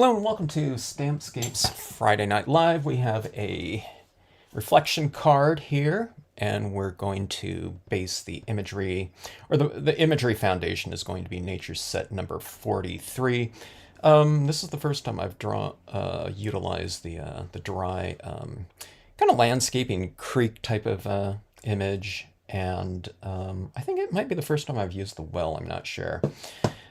Hello and welcome to Stampscapes Friday Night Live. We have a reflection card here, and we're going to base the imagery, or the imagery foundation is going to be nature set number 43. This is the first time I've utilized the dry kind of landscaping creek type of image, and I think it might be the first time I've used the well, I'm not sure.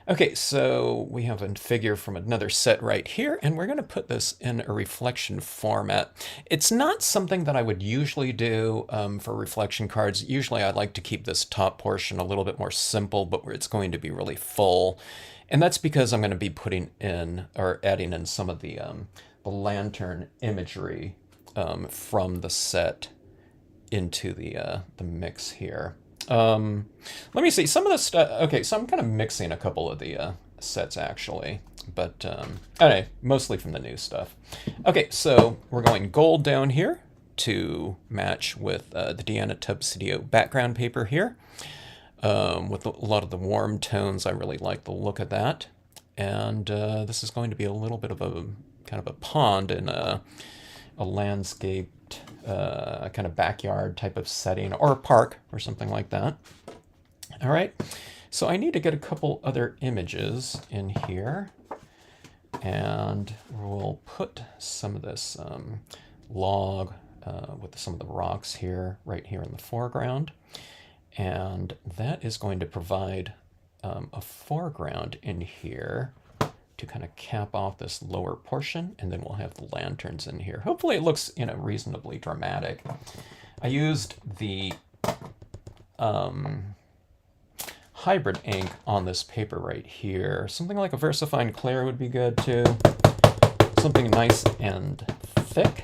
Okay, so we have a figure from another set right here, and we're going to put this in a reflection format. It's not something that I would usually do for reflection cards. Usually I like to keep this top portion a little bit more simple, but where it's going to be really full. And that's because I'm going to be putting in, or adding in some of the lantern imagery from the set into the mix here. Let me see some of the stuff. Okay, so I'm kind of mixing a couple of the sets actually, but anyway, mostly from the new stuff. Okay, so we're going gold down here to match with the Deanna Tubbs background paper here. With a lot of the warm tones, I really like the look of that. And this is going to be a little bit of a kind of a pond in a landscape. A kind of backyard type of setting, or a park or something like that. All right, so I need to get a couple other images in here, and we'll put some of this log with some of the rocks here, right here in the foreground, and that is going to provide a foreground in here to kind of cap off this lower portion, and then we'll have the lanterns in here. Hopefully it looks, reasonably dramatic. I used the hybrid ink on this paper right here. Something like a VersaFine Clear would be good too. Something nice and thick.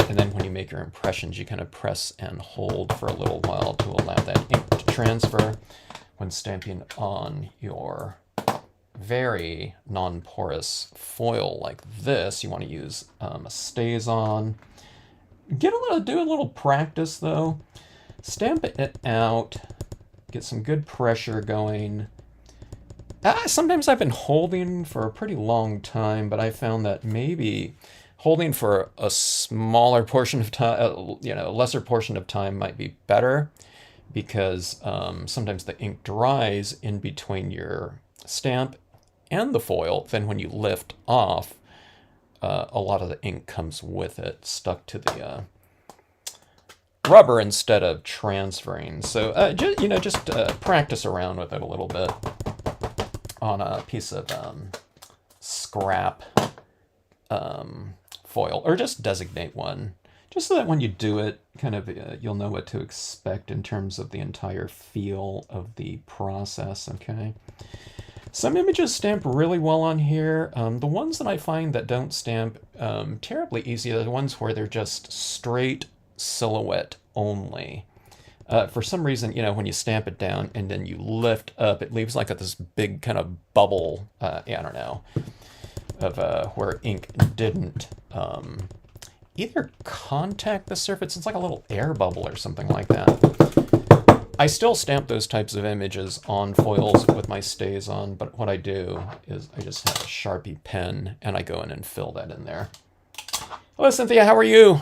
And then when you make your impressions, you kind of press and hold for a little while to allow that ink to transfer. When stamping on your very non-porous foil like this, you want to use a StazOn. Do a little practice though. Stamp it out, get some good pressure going. Sometimes I've been holding for a pretty long time, but I found that maybe holding for a smaller portion of time, a lesser portion of time might be better, because sometimes the ink dries in between your stamp and the foil. Then when you lift off, a lot of the ink comes with it, stuck to the rubber instead of transferring. So just practice around with it a little bit on a piece of scrap foil, or just designate one, just so that when you do it, kind of you'll know what to expect in terms of the entire feel of the process. Okay. Some images stamp really well on here. The ones that I find that don't stamp terribly easy are the ones where they're just straight silhouette only. For some reason, when you stamp it down and then you lift up, it leaves like this big kind of bubble, I don't know, of where ink didn't either contact the surface. It's like a little air bubble or something like that. I still stamp those types of images on foils with my StazOn, but what I do is I just have a Sharpie pen and I go in and fill that in there. Hello, Cynthia, how are you?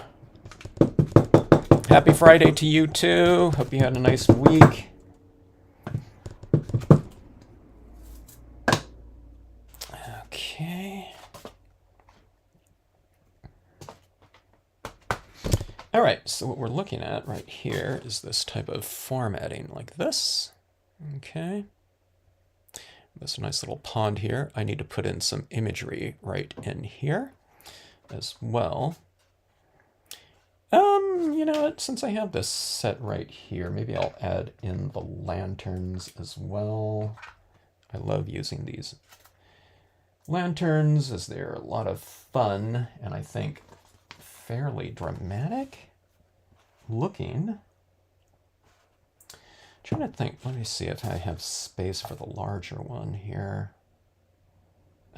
Happy Friday to you too. Hope you had a nice week. Okay. All right, so what we're looking at right here is this type of formatting like this. Okay. This nice little pond here. I need to put in some imagery right in here as well. You know what, since I have this set right here, maybe I'll add in the lanterns as well. I love using these lanterns as they're a lot of fun, and I think fairly dramatic looking. I'm trying to think, let me see if I have space for the larger one here.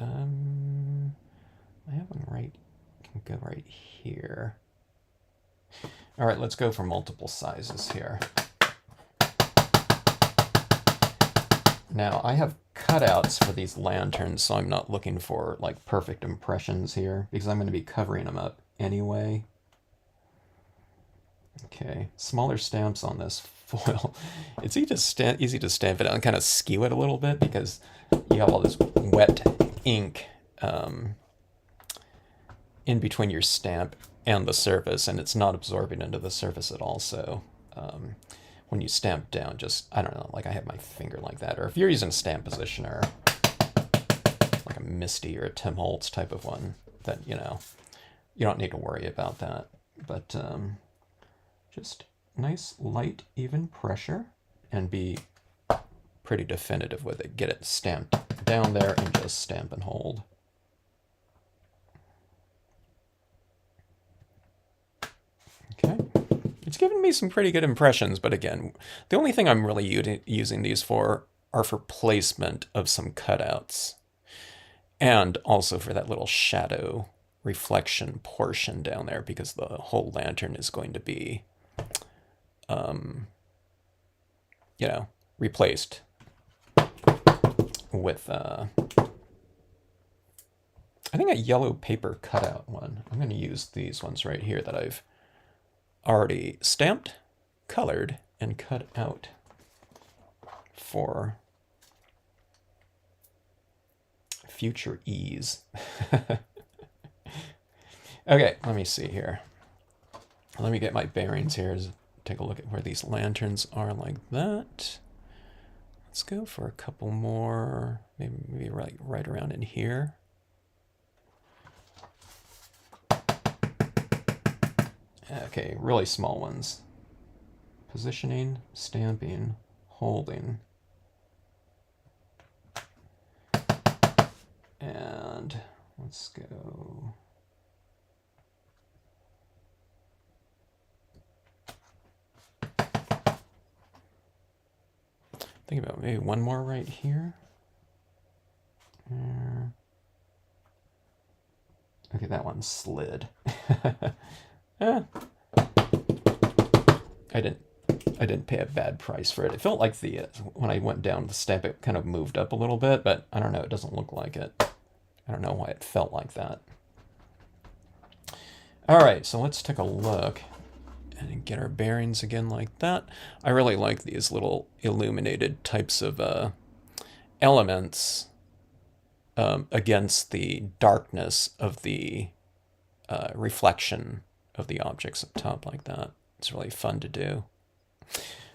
I have one right, can go right here. All right, let's go for multiple sizes here. Now I have cutouts for these lanterns, so I'm not looking for like perfect impressions here, because I'm going to be covering them up anyway. Okay, smaller stamps on this foil. It's easy to stamp it out and kind of skew it a little bit because you have all this wet ink in between your stamp and the surface, and it's not absorbing into the surface at all. So when you stamp down, just, I don't know, like I have my finger like that. Or if you're using a stamp positioner, like a Misty or a Tim Holtz type of one, then, you know, you don't need to worry about that. But just nice, light, even pressure, and be pretty definitive with it. Get it stamped down there and just stamp and hold. Okay. It's given me some pretty good impressions, but again, the only thing I'm really using these for are for placement of some cutouts. And also for that little shadow reflection portion down there, because the whole lantern is going to be, you know, replaced with, I think a yellow paper cutout one. I'm going to use these ones right here that I've already stamped, colored, and cut out for future ease. Okay, let me see here. Let me get my bearings here. Take a look at where these lanterns are like that. Let's go for a couple more, maybe right around in here. Okay, really small ones. Positioning, stamping, holding. And let's go. Think about maybe one more right here. Okay, that one slid. I didn't pay a bad price for it. It felt like when I went down the stamp, it kind of moved up a little bit, but I don't know, it doesn't look like it. I don't know why it felt like that. All right, so let's take a look and get our bearings again like that. I really like these little illuminated types of elements against the darkness of the reflection of the objects up top like that. It's really fun to do.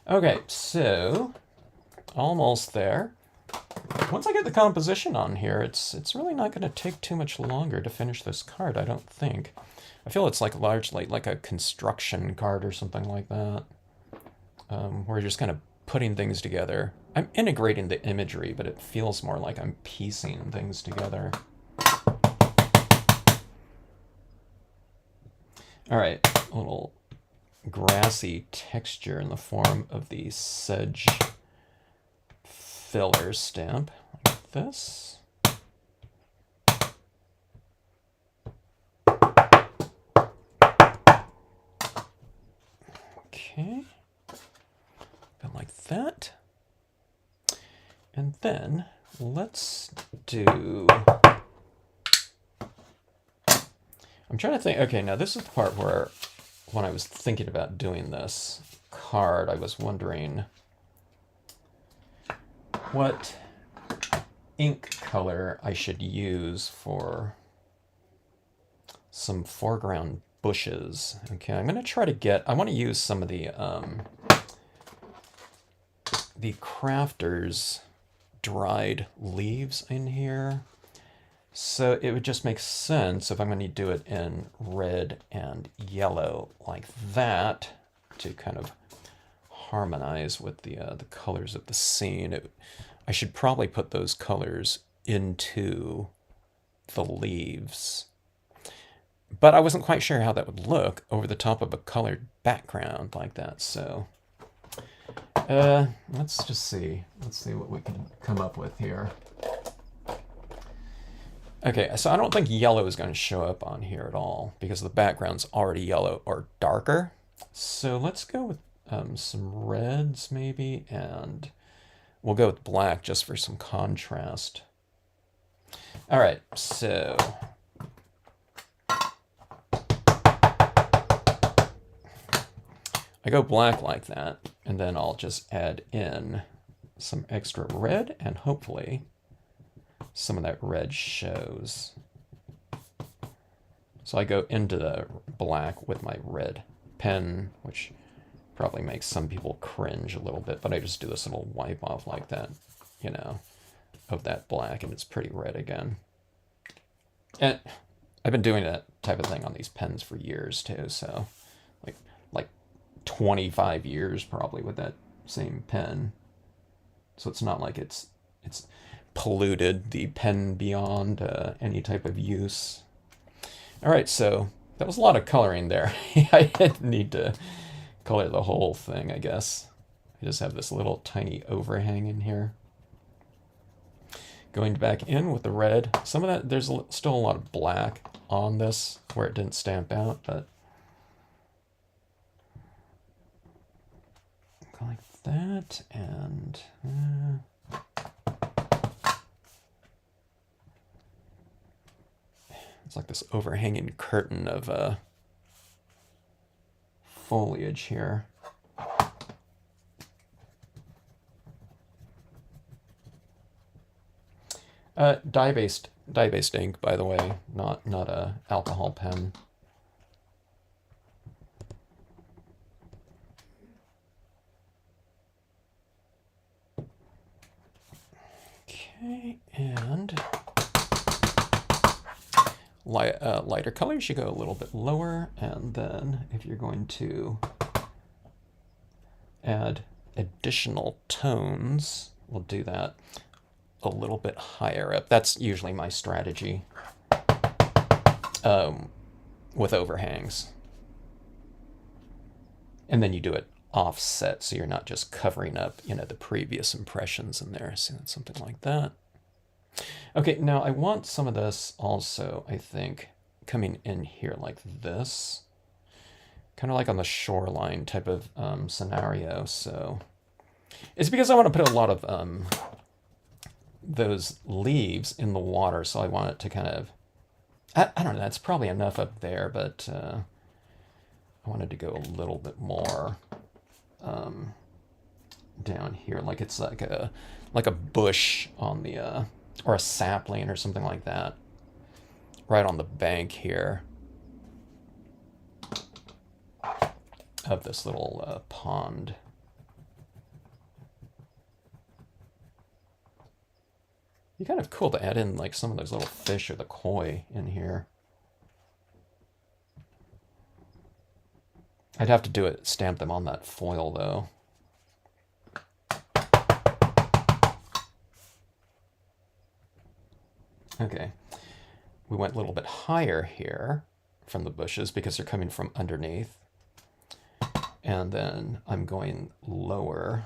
Okay, so almost there. Once I get the composition on here, it's really not going to take too much longer to finish this card, I don't think. I feel it's like largely like a construction card or something like that. We're just kind of putting things together. I'm integrating the imagery, but it feels more like I'm piecing things together. All right, a little grassy texture in the form of the sedge filler stamp, like this. Okay, and like that. And then let's do, I'm trying to think, okay, now this is the part where when I was thinking about doing this card, I was wondering what ink color I should use for some foreground bushes. Okay, I'm going to try to get, I want to use some of the Crafters dried leaves in here. So it would just make sense if I'm going to do it in red and yellow like that to kind of harmonize with the colors of the scene. I should probably put those colors into the leaves. But I wasn't quite sure how that would look over the top of a colored background like that. So let's just see. Let's see what we can come up with here. Okay, so I don't think yellow is going to show up on here at all because the background's already yellow or darker. So let's go with some reds maybe, and we'll go with black just for some contrast. All right, so I go black like that, and then I'll just add in some extra red, and hopefully some of that red shows. So I go into the black with my red pen, which probably makes some people cringe a little bit, but I just do this little wipe off like that, you know, of that black, and it's pretty red again. And I've been doing that type of thing on these pens for years too, so like 25 years probably with that same pen. So it's not like it's polluted the pen beyond any type of use. All right, so that was a lot of coloring there. I didn't need to color the whole thing, I guess. I just have this little tiny overhang in here. Going back in with the red. Some of that, there's still a lot of black on this where it didn't stamp out, but go like that, and it's like this overhanging curtain of foliage here. Dye-based ink, by the way, not a alcohol pen. Okay, and lighter colors, you go a little bit lower, and then if you're going to add additional tones, we'll do that a little bit higher up. That's usually my strategy with overhangs. And then you do it offset, so you're not just covering up, you know, the previous impressions in there. So that's something like that. Okay, now I want some of this also, I think, coming in here like this. Kind of like on the shoreline type of scenario. So it's because I want to put a lot of those leaves in the water, so I want it to kind of, I don't know, that's probably enough up there, but I wanted to go a little bit more down here, like it's like a bush on the or a sapling or something like that, right on the bank here of this little pond. It'd be kind of cool to add in like some of those little fish or the koi in here. I'd have to do it, stamp them on that foil though. Okay, we went a little bit higher here from the bushes because they're coming from underneath. And then I'm going lower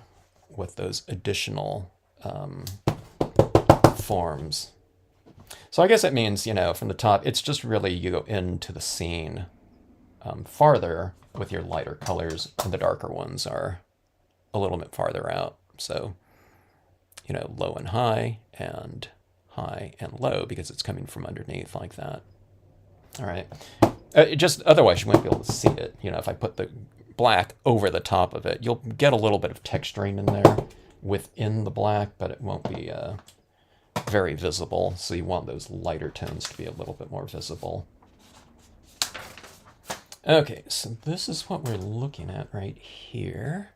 with those additional forms. So I guess it means, you know, from the top, it's just really you go into the scene farther with your lighter colors, and the darker ones are a little bit farther out. So, you know, low and high and low because it's coming from underneath like that. All right. Just otherwise you wouldn't be able to see it. You know, if I put the black over the top of it, you'll get a little bit of texturing in there within the black, but it won't be very visible. So you want those lighter tones to be a little bit more visible. Okay, so this is what we're looking at right here,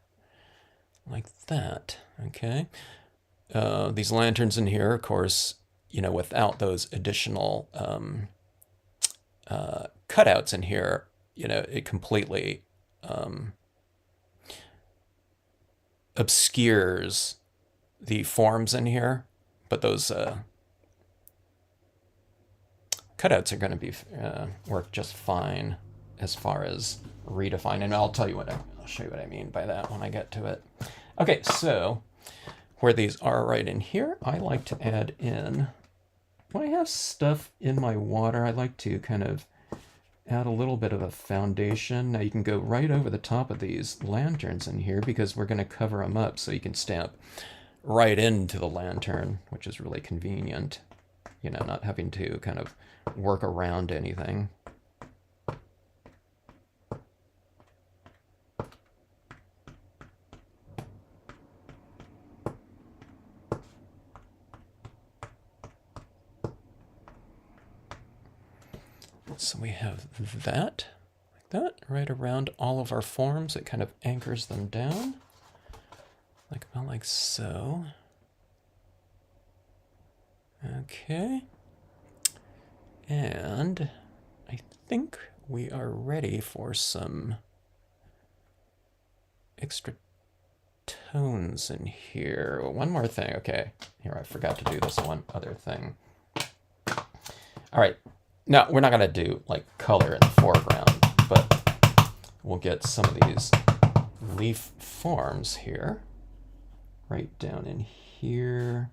like that. Okay, these lanterns in here, of course, you know, without those additional cutouts in here, you know, it completely obscures the forms in here, but those cutouts are going to be work just fine as far as redefining. And I'll show you what I mean by that when I get to it. Okay, so where these are right in here, I like to add in, when I have stuff in my water, I like to kind of add a little bit of a foundation. Now you can go right over the top of these lanterns in here because we're going to cover them up so you can stamp right into the lantern, which is really convenient. You know, not having to kind of work around anything. So we have that, like that, right around all of our forms. It kind of anchors them down, like about like so. Okay. And I think we are ready for some extra tones in here. One more thing. Okay, here, I forgot to do this one other thing. All right, now we're not gonna do like color in the foreground, but we'll get some of these leaf forms here, right down in here.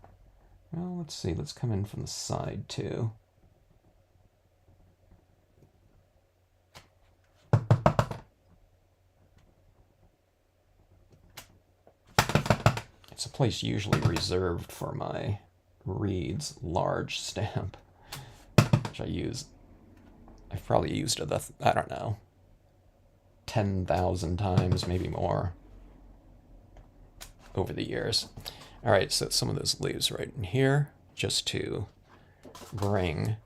Well, let's see, let's come in from the side too. It's a place usually reserved for my Reed's large stamp, which I've probably used it, I don't know, 10,000 times, maybe more, over the years. All right, so some of those leaves right in here, just to bring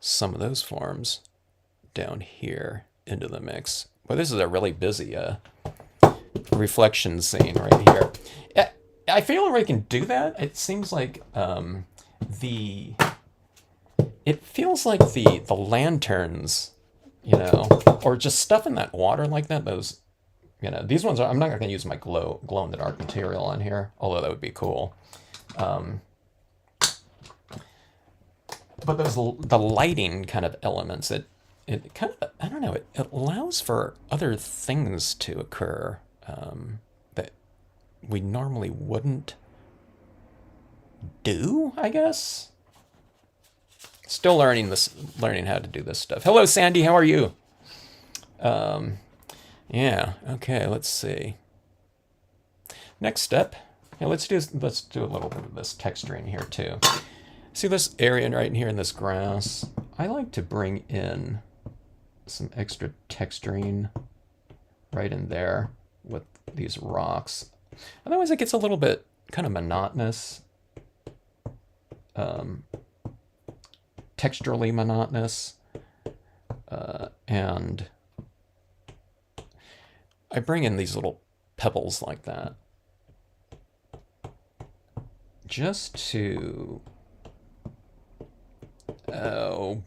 some of those forms down here into the mix. Well, this is a really busy reflection scene right here. I feel like we can do that. It seems like it feels like the lanterns, you know, or just stuff in that water like that. Those, you know, these ones are. I'm not going to use my glow in the dark material on here, although that would be cool. But the lighting kind of elements. It kind of, I don't know. It allows for other things to occur that we normally wouldn't do, I guess. Still learning how to do this stuff. Hello, Sandy. How are you? Yeah. Okay. Let's see. Next step. Yeah, let's do a little bit of this texturing here too. See this area right in here in this grass? I like to bring in some extra texturing right in there with these rocks. Otherwise, it gets a little bit kind of monotonous. Texturally monotonous. And I bring in these little pebbles like that just to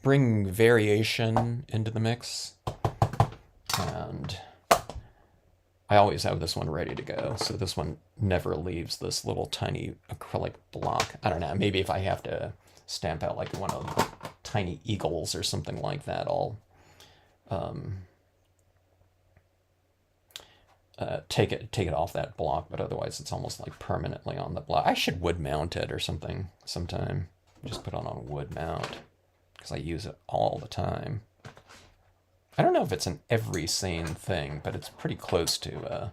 bring variation into the mix. And I always have this one ready to go, so this one never leaves this little tiny acrylic block. I don't know, maybe if I have to stamp out like one of the tiny eagles or something like that, I'll take it off that block, but otherwise it's almost like permanently on the block. I should wood mount it or something sometime. Just put it on a wood mount because I use it all the time. I don't know if it's an every scene thing, but it's pretty close to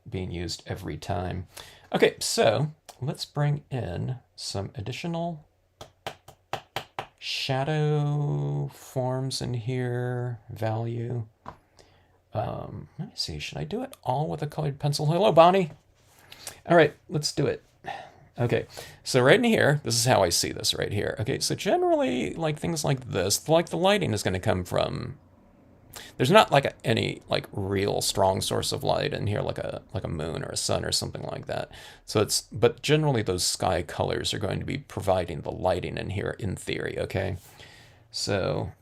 being used every time. Okay, so let's bring in some additional shadow forms in here, value. Let me see, should I do it all with a colored pencil? Hello, Bonnie. All right, let's do it. Okay, so right in here, this is how I see this right here. Okay, so generally, like things like this, like the lighting is going to come from, there's not like any like real strong source of light in here, like a moon or a sun or something like that. So but generally those sky colors are going to be providing the lighting in here in theory, okay? So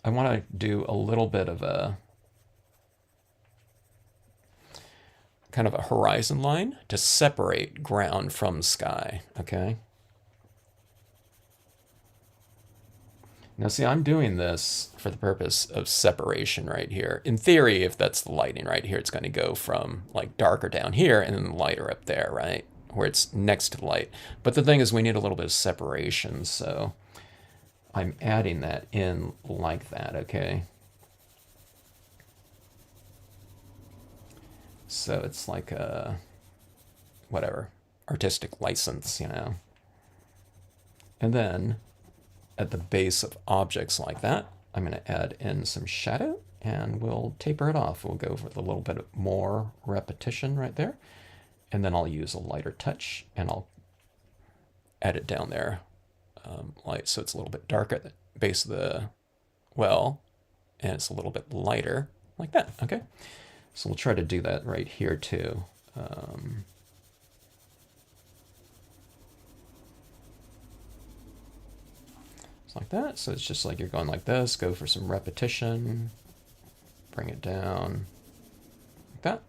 I want to do a little bit of a kind of a horizon line to separate ground from sky, okay? Now see, I'm doing this for the purpose of separation right here. In theory, if that's the lighting right here, it's going to go from like darker down here and then lighter up there, right? Where it's next to the light. But the thing is we need a little bit of separation, so I'm adding that in like that, okay? So it's like a whatever, artistic license, you know. And then at the base of objects like that, I'm going to add in some shadow and we'll taper it off. We'll go with a little bit more repetition right there. And then I'll use a lighter touch and I'll add it down there, light, so it's a little bit darker at the base of the well, and it's a little bit lighter, like that, okay? So we'll try to do that right here too. It's like that, so it's just like you're going like this, go for some repetition, bring it down, like that,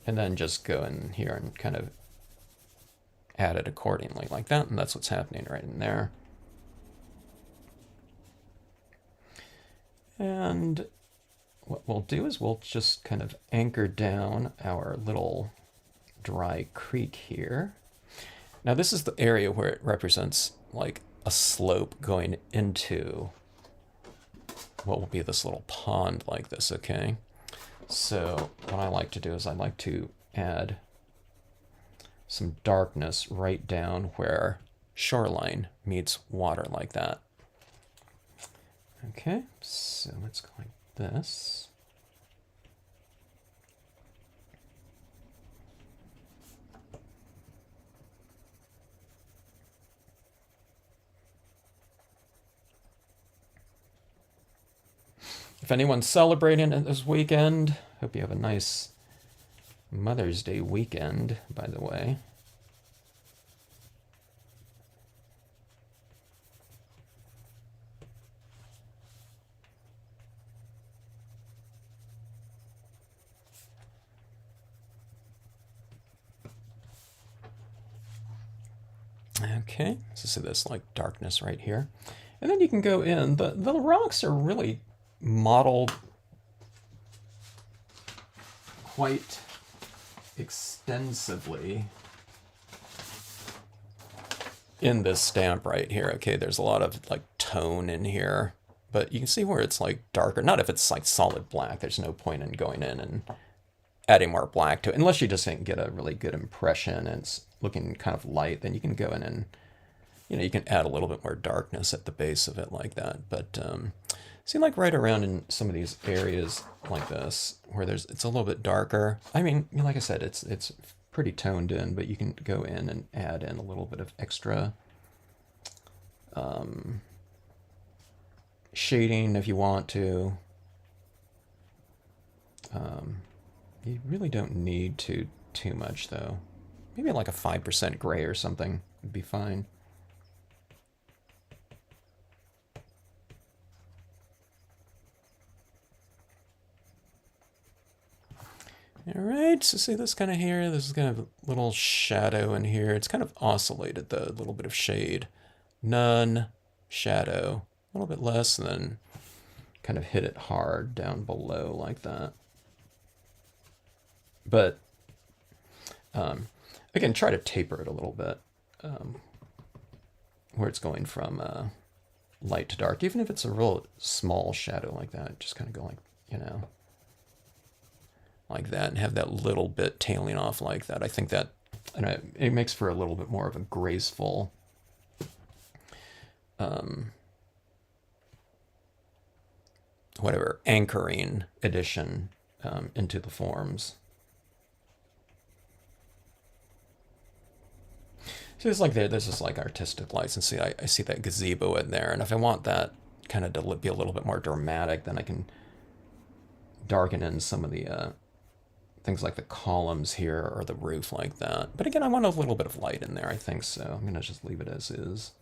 and then just go in here and kind of add it accordingly, like that, and that's what's happening right in there. And what we'll do is we'll just kind of anchor down our little dry creek here. Now this is the area where it represents like a slope going into what will be this little pond like this, okay? So what I like to do is I like to add some darkness right down where shoreline meets water, like that. Okay, so let's go like this. If anyone's celebrating it this weekend, hope you have a nice Mother's Day weekend, by the way. Okay, so see this like darkness right here. And then you can go in, the rocks are really modeled quite extensively in this stamp right here. Okay, there's a lot of like tone in here, but you can see where it's like darker. Not if it's like solid black, there's no point in going in and adding more black to it, unless you just get a really good impression and it's looking kind of light, then you can go in and, you know, you can add a little bit more darkness at the base of it like that. But see, like right around in some of these areas like this, where it's a little bit darker. I mean, like I said, it's pretty toned in, but you can go in and add in a little bit of extra shading if you want to. You really don't need to too much though. Maybe like a 5% gray or something would be fine. All right, so see this kind of here, this is kind of a little shadow in here. It's kind of oscillated though, a little bit of shade. None, shadow, a little bit less, and then kind of hit it hard down below like that. But again, try to taper it a little bit, where it's going from light to dark. Even if it's a real small shadow like that, just kind of go like, you know, like that, and have that little bit tailing off like that. I think that, and it makes for a little bit more of a graceful whatever, anchoring addition into the forms. So it's like there's this like artistic license. See, I see that gazebo in there, and if I want that kind of to be a little bit more dramatic, then I can darken in some of the things like the columns here or the roof like that. But again, I want a little bit of light in there, I think, so I'm gonna just leave it as is.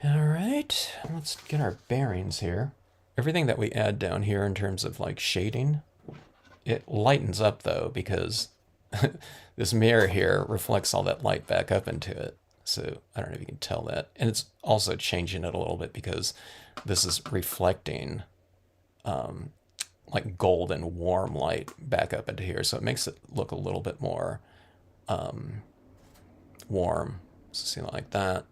All right, let's get our bearings here. Everything that we add down here in terms of like shading, it lightens up though, because this mirror here reflects all that light back up into it. So I don't know if you can tell that. And it's also changing it a little bit because this is reflecting like golden warm light back up into here. So it makes it look a little bit more warm. So see like that,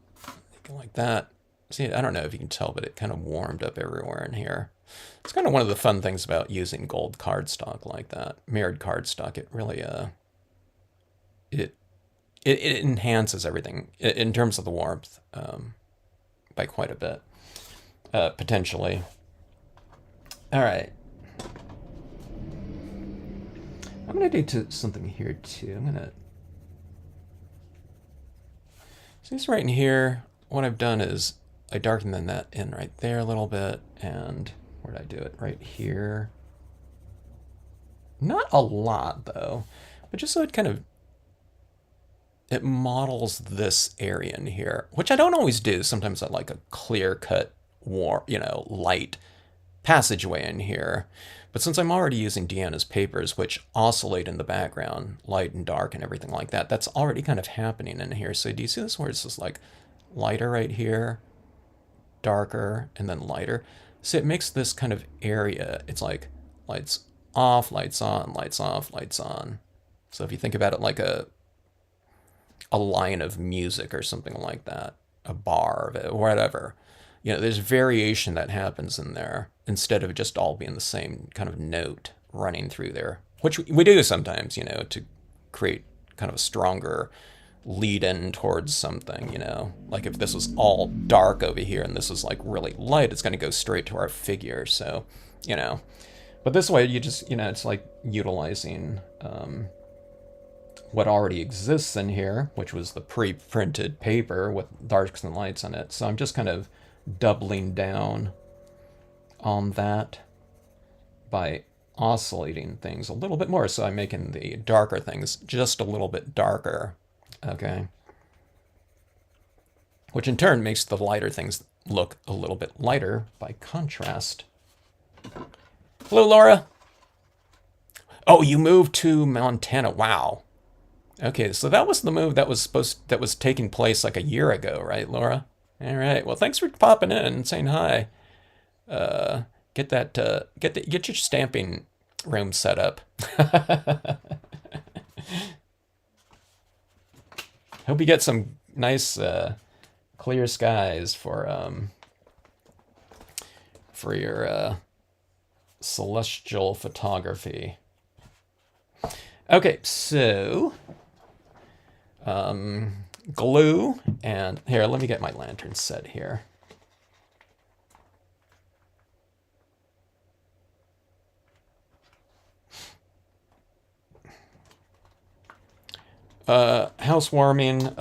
like that. See, I don't know if you can tell, but it kind of warmed up everywhere in here. It's kind of one of the fun things about using gold cardstock like that, mirrored cardstock. It really, it it enhances everything in terms of the warmth by quite a bit, potentially. All right. I'm going to do something here too. I'm going to. So this right in here, what I've done is I darkened that in right there a little bit. And where did I do it? Right here. Not a lot though, but just so it kind of it models this area in here, which I don't always do. Sometimes I like a clear cut, light passageway in here. But since I'm already using Deanna's papers, which oscillate in the background, light and dark and everything like that, that's already kind of happening in here. So do you see this where it's just like lighter right here, darker, and then lighter? So it makes this kind of area, it's like lights off, lights on, lights off, lights on. So if you think about it like a line of music or something like that, a bar of it, whatever. There's variation that happens in there instead of just all being the same kind of note running through there, which we do sometimes, to create kind of a stronger lead in towards something, like if this was all dark over here and this is like really light, it's going to go straight to our figure. So, but this way you just, it's like utilizing what already exists in here, which was the pre-printed paper with darks and lights on it. So I'm just kind of doubling down on that by oscillating things a little bit more. So I'm making the darker things just a little bit darker, okay? Which in turn makes the lighter things look a little bit lighter by contrast. Hello, Laura. Oh, you moved to Montana. Wow. Okay, so that was the move that was taking place like a year ago, right, Laura? All right. Well, thanks for popping in and saying hi. Get your stamping room set up. Hope you get some nice clear skies for your celestial photography. Okay, so glue, and here, let me get my lantern set here. Housewarming,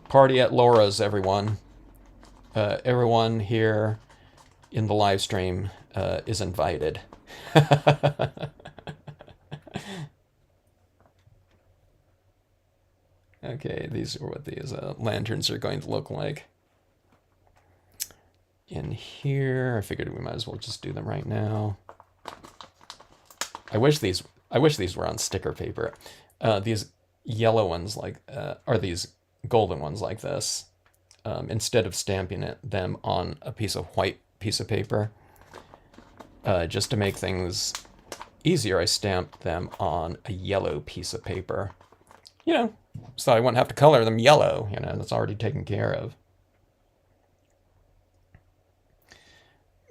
party at Laura's, everyone. Everyone here in the live stream is invited. Okay, these are what these lanterns are going to look like. In here, I figured we might as well just do them right now. I wish these were on sticker paper. These yellow ones or these golden ones like this. Instead of stamping them on a white piece of paper, just to make things easier, I stamped them on a yellow piece of paper. So I wouldn't have to color them yellow, that's already taken care of.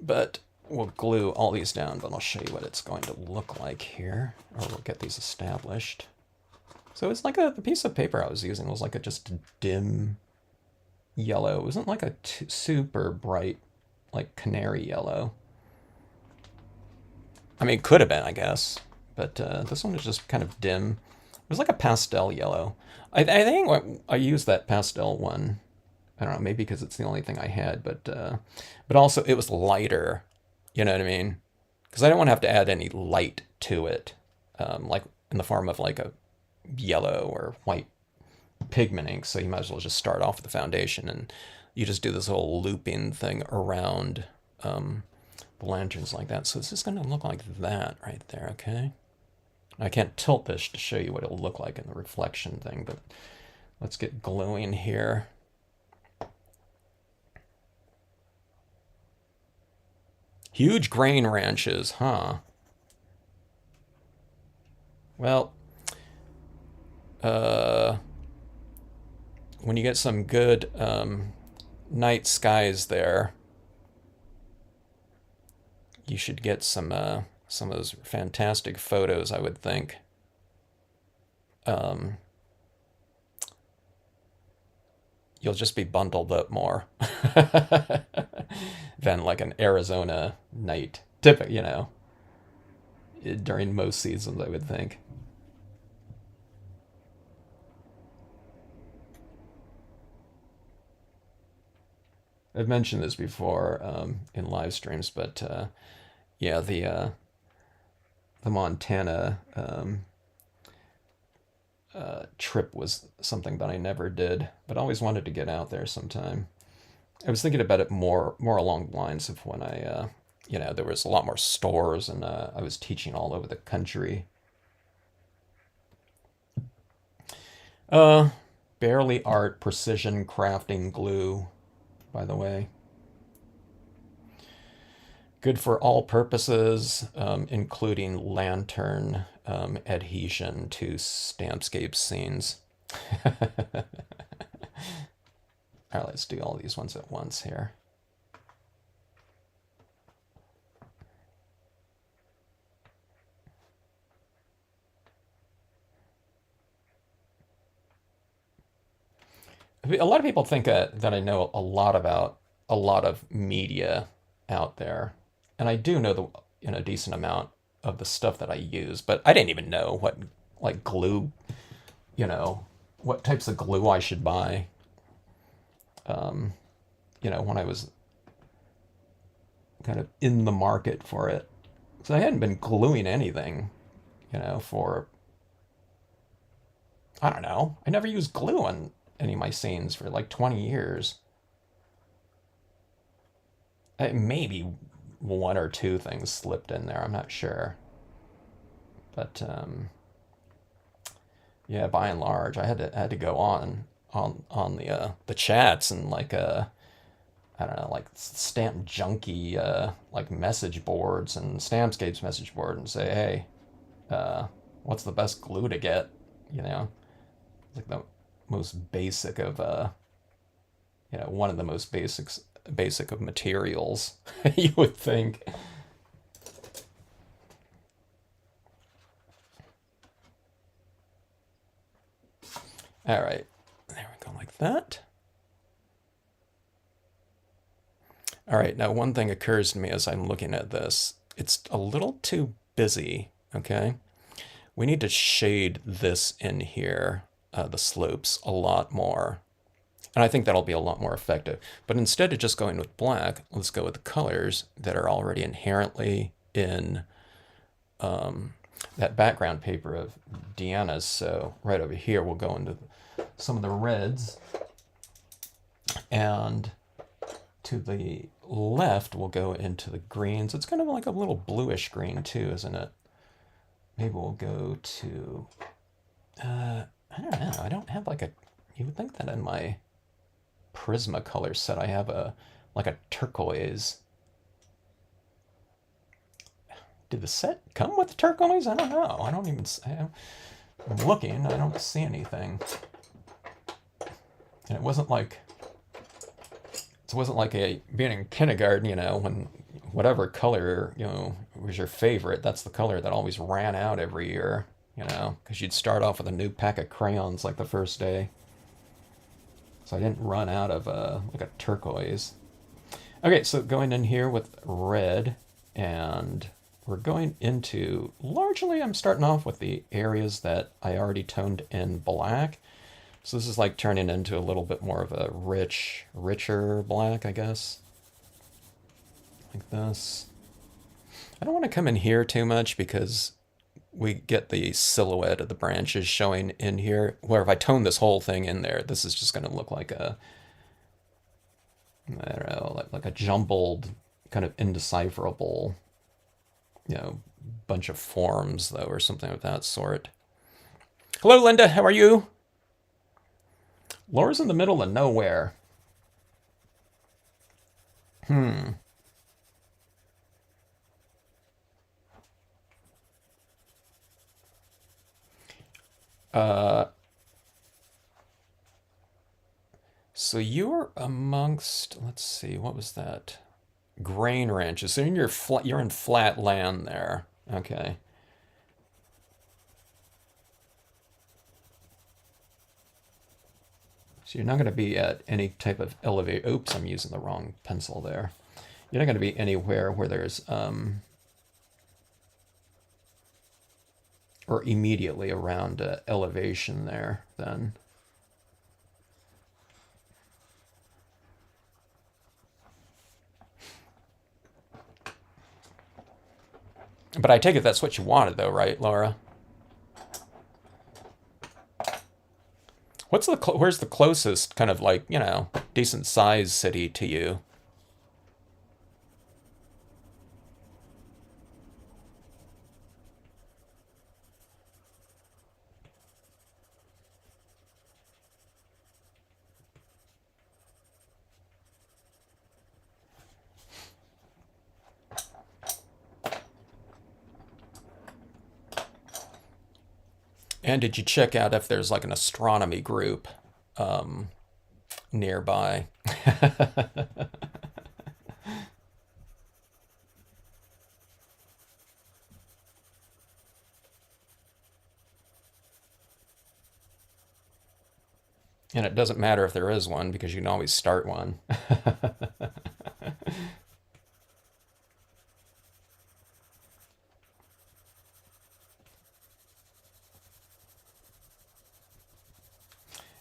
But we'll glue all these down, but I'll show you what it's going to look like here, or we'll get these established. So it's like the piece of paper I was using was like just a dim yellow. It wasn't like a super bright, like canary yellow. I mean, it could have been, I guess, but this one is just kind of dim. It was like a pastel yellow. I think I used that pastel one. I don't know, maybe because it's the only thing I had, but also it was lighter. You know what I mean? Because I don't want to have to add any light to it, like in the form of like a yellow or white pigment ink. So you might as well just start off with the foundation, and you just do this whole looping thing around the lanterns like that. So it's just going to look like that right there. Okay. I can't tilt this to show you what it'll look like in the reflection thing, but let's get gluing here. Huge grain ranches, huh? Well, when you get some good night skies there, you should get some of those fantastic photos, I would think. Um, you'll just be bundled up more than like an Arizona night. Typical, during most seasons, I would think. I've mentioned this before in live streams, but yeah, the Montana trip was something that I never did, but always wanted to get out there sometime. I was thinking about it more along the lines of when there was a lot more stores and I was teaching all over the country. Uh, Barely art, precision crafting glue, by the way. Good for all purposes, including lantern adhesion to Stampscapes scenes. All right, let's do all these ones at once here. A lot of people think that I know a lot about a lot of media out there, and I do know a decent amount of the stuff that I use, but I didn't even know what like glue, you know, what types of glue I should buy. When I was kind of in the market for it, so I hadn't been gluing anything, for I don't know. I never used glue on any of my scenes for like 20 years. Maybe one or two things slipped in there. I'm not sure, but yeah, by and large, I had to go on the chats and like I don't know, like stamp junkie like message boards and Stampscapes message board and say, hey, what's the best glue to get? You know, it's like the most basic of one of the most basic of materials you would think. All right, there we go, like that. All right, now one thing occurs to me as I'm looking at this. It's a little too busy, okay? We need to shade this in here, the slopes, a lot more. And I think that'll be a lot more effective. But instead of just going with black, let's go with the colors that are already inherently in that background paper of Deanna's. So right over here, we'll go into some of the reds. And to the left, we'll go into the greens. It's kind of like a little bluish green too, isn't it? Maybe we'll go to, I don't know. I don't have like you would think that in my Prisma color set, I have like a turquoise. Did the set come with turquoise? I don't know. I don't even, I'm looking, I don't see anything. And it wasn't like a being in kindergarten, when whatever color, was your favorite, that's the color that always ran out every year, because you'd start off with a new pack of crayons like the first day. So I didn't run out of like a turquoise. Okay, so going in here with red, and we're going into, largely I'm starting off with the areas that I already toned in black. So this is like turning into a little bit more of a richer black, I guess. Like this. I don't want to come in here too much because we get the silhouette of the branches showing in here. Where if I tone this whole thing in there, this is just going to look like I don't know, like a jumbled, kind of indecipherable, bunch of forms, though, or something of that sort. Hello, Linda. How are you? Laura's in the middle of nowhere. Hmm. Uh, So you're amongst, let's see, what was that? Grain ranches. So you're in flat land there. Okay. So you're not going to be at any type of elevate. Oops, I'm using the wrong pencil there. You're not going to be anywhere where there's or immediately around elevation there then. But I take it that's what you wanted though, right, Laura? Where's the closest kind of like, decent sized city to you? And did you check out if there's like an astronomy group nearby? And it doesn't matter if there is one because you can always start one.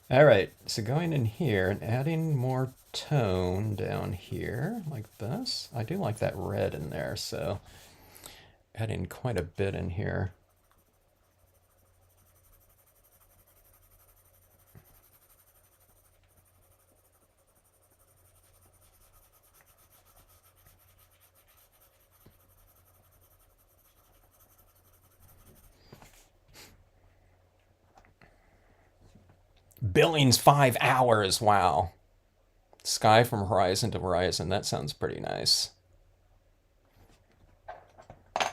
All right, so going in here and adding more tone down here like this. I do like that red in there, so adding quite a bit in here. Billings 5 hours, wow. Sky from horizon to horizon, that sounds pretty nice. Let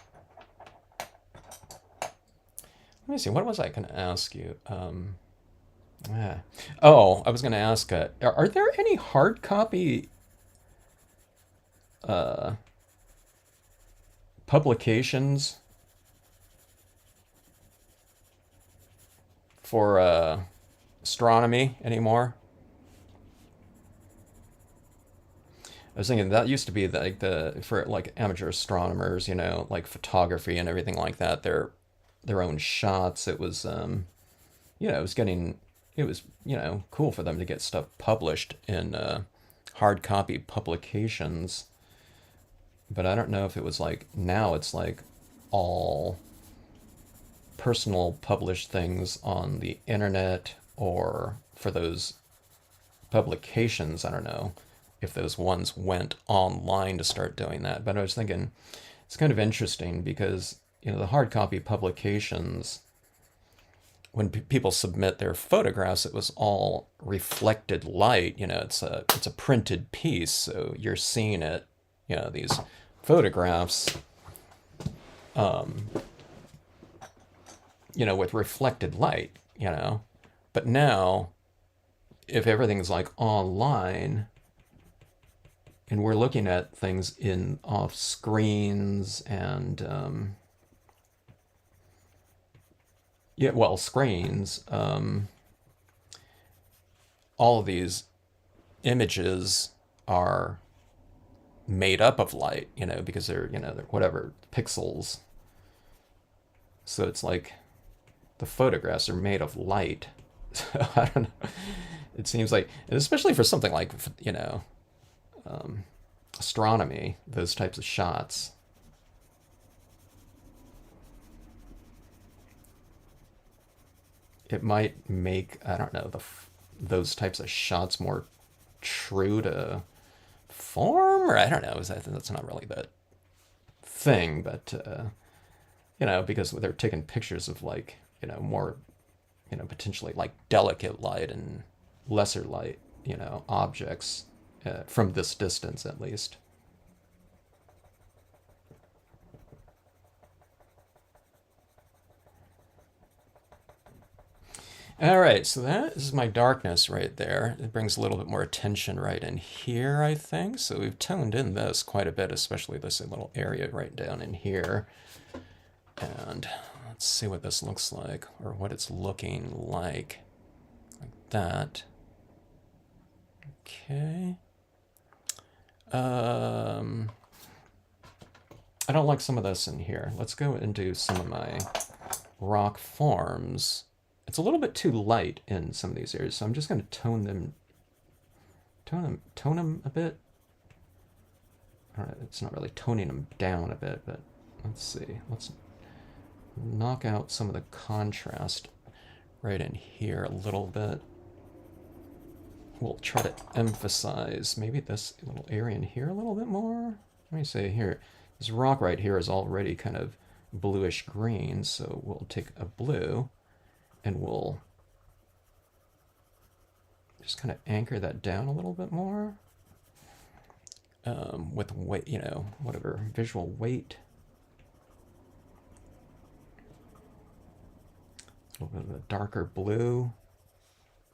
me see, what was I going to ask you? Ah. Oh, I was going to ask, are there any hard copy uh, publications for astronomy anymore? I was thinking that used to be like the for like amateur astronomers, like photography and everything like that. Their own shots. It was it was getting it was cool for them to get stuff published in hard copy publications. But I don't know if it was like now it's like all personal published things on the internet or for those publications. I don't know if those ones went online to start doing that. But I was thinking it's kind of interesting because, the hard copy publications, when people submit their photographs, it was all reflected light. It's a printed piece, so you're seeing it. These photographs, with reflected light. But now, if everything's like online, and we're looking at things in off screens and screens. All of these images are made up of light, because they're whatever pixels. So it's like the photographs are made of light. So I don't know. It seems like, especially for something like astronomy, those types of shots. It might make, I don't know, those types of shots more true to form, or I don't know. That's not really the thing, but because they're taking pictures of like more potentially like delicate light and lesser light objects from this distance at least. All right, so that is my darkness right there. It brings a little bit more attention right in here, I think. So we've toned in this quite a bit, especially this little area right down in here. And let's see what this looks like, or what it's looking like that. Okay. I don't like some of this in here. Let's go and do some of my rock forms. It's a little bit too light in some of these areas, so I'm just going to tone them a bit. All right, it's not really toning them down a bit, but let's see. Let's knock out some of the contrast right in here a little bit. We'll try to emphasize maybe this little area in here a little bit more. Let me say here, this rock right here is already kind of bluish green, so we'll take a blue and we'll just kind of anchor that down a little bit more with weight, you know, whatever visual weight. A little bit of a darker blue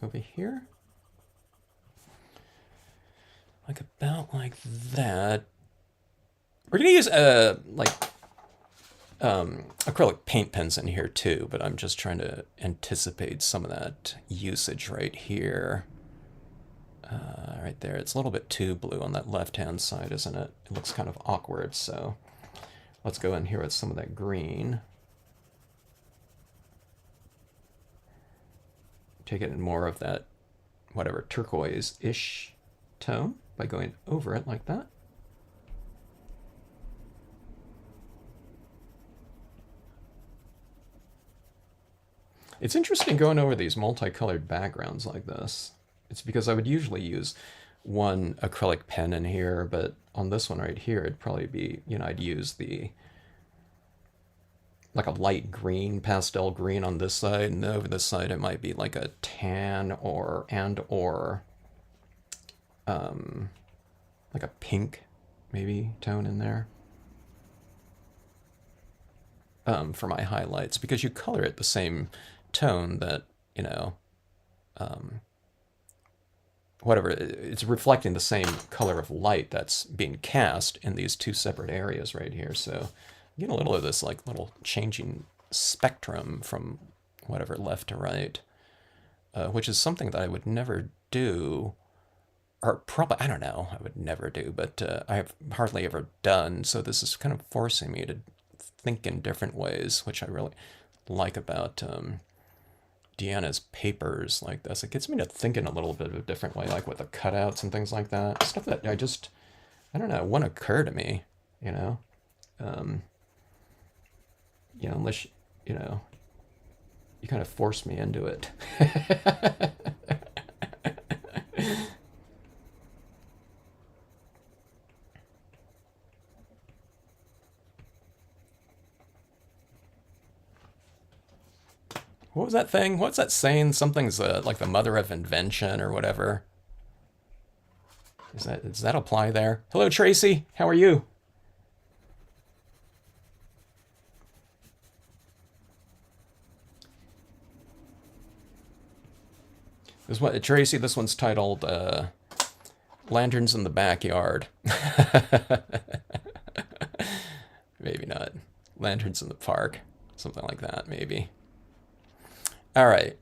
over here. Like about like that. We're gonna use acrylic paint pens in here too, but I'm just trying to anticipate some of that usage right here. Right there, it's a little bit too blue on that left-hand side, isn't it? It looks kind of awkward, so let's go in here with some of that green. Take it in more of that, whatever, turquoise-ish tone by going over it like that. It's interesting going over these multicolored backgrounds like this. It's because I would usually use one acrylic pen in here, but on this one right here, it'd probably be, you know, I'd use the, like a light green, pastel green on this side, and over this side it might be like a tan or like a pink maybe tone in there for my highlights, because you color it the same tone that, you know, whatever, it's reflecting the same color of light that's being cast in these two separate areas right here. So you get a little of this like little changing spectrum from whatever left to right, which is something that I would never do, or probably, I don't know, I would never do, but I have hardly ever done. So this is kind of forcing me to think in different ways, which I really like about Deanna's papers like this. It gets me to think in a little bit of a different way, like with the cutouts and things like that. Stuff that I don't know, wouldn't occur to me, you know? You know, unless, you know, you kind of force me into it. What was that thing? What's that saying? Something's like the mother of invention or whatever. Does that apply there? Hello, Tracy. How are you? This one, Tracy. This one's titled "Lanterns in the Backyard." Maybe not. Lanterns in the Park. Something like that, maybe. All right.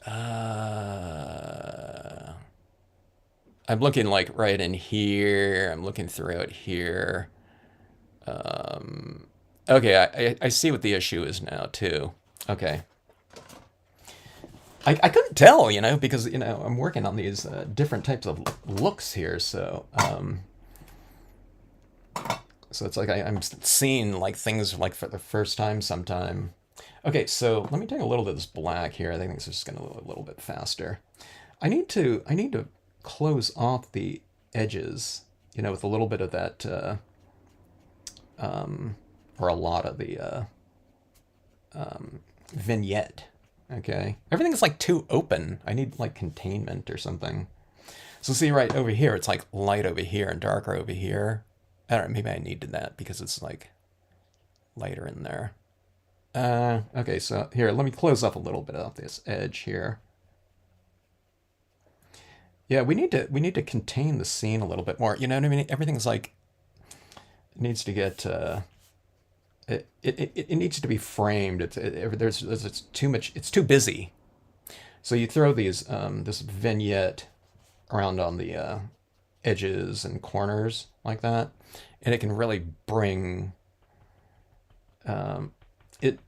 I'm looking like right in here. I'm looking throughout here. Okay, I see what the issue is now too. Okay. I couldn't tell, you know, because, you know, I'm working on these different types of looks here. So so it's like I'm seeing like things like for the first time sometime. Okay, so let me take a little bit of this black here. I think this is just going to look a little bit faster. I need to close off the edges, you know, with a little bit of that, or a lot of the vignette. Okay, everything is like too open. I need like containment or something. So see right over here, it's like light over here and darker over here. I don't know, maybe I needed that because it's like lighter in there. Okay, so here, let me close up a little bit of this edge here. Yeah, we need to contain the scene a little bit more. You know what I mean? Everything's like it needs to get it needs to be framed. There's it's too much. It's too busy. So you throw these this vignette around on the edges and corners like that, and it can really bring it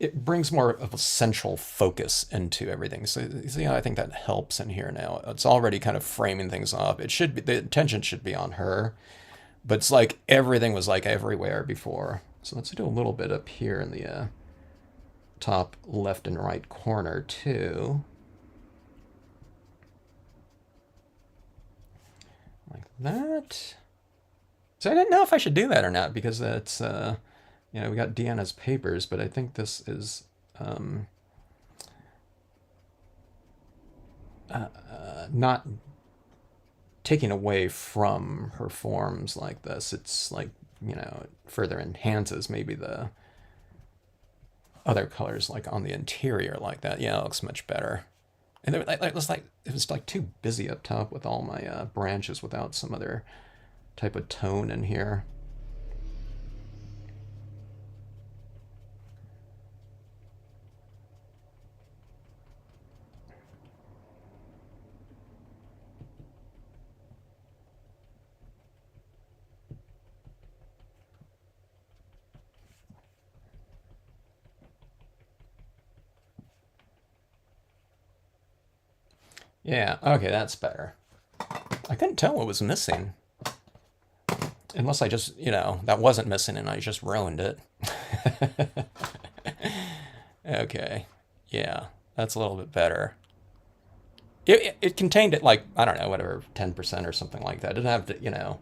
it brings more of a central focus into everything. So, yeah, I think that helps in here now. It's already kind of framing things up. It should be the attention should be on her, but it's like everything was like everywhere before. So let's do a little bit up here in the top left and right corner too, like that. So I didn't know if I should do that or not because that's we got Deanna's papers, but I think this is not taking away from her forms like this. It's like, it further enhances maybe the other colors like on the interior like that. Yeah, it looks much better. And it was like too busy up top with all my branches without some other type of tone in here. Yeah, okay, that's better. I couldn't tell what was missing. Unless I just, that wasn't missing and I just ruined it. Okay. Yeah, that's a little bit better. It contained it like, I don't know, whatever, 10% or something like that. It didn't have to,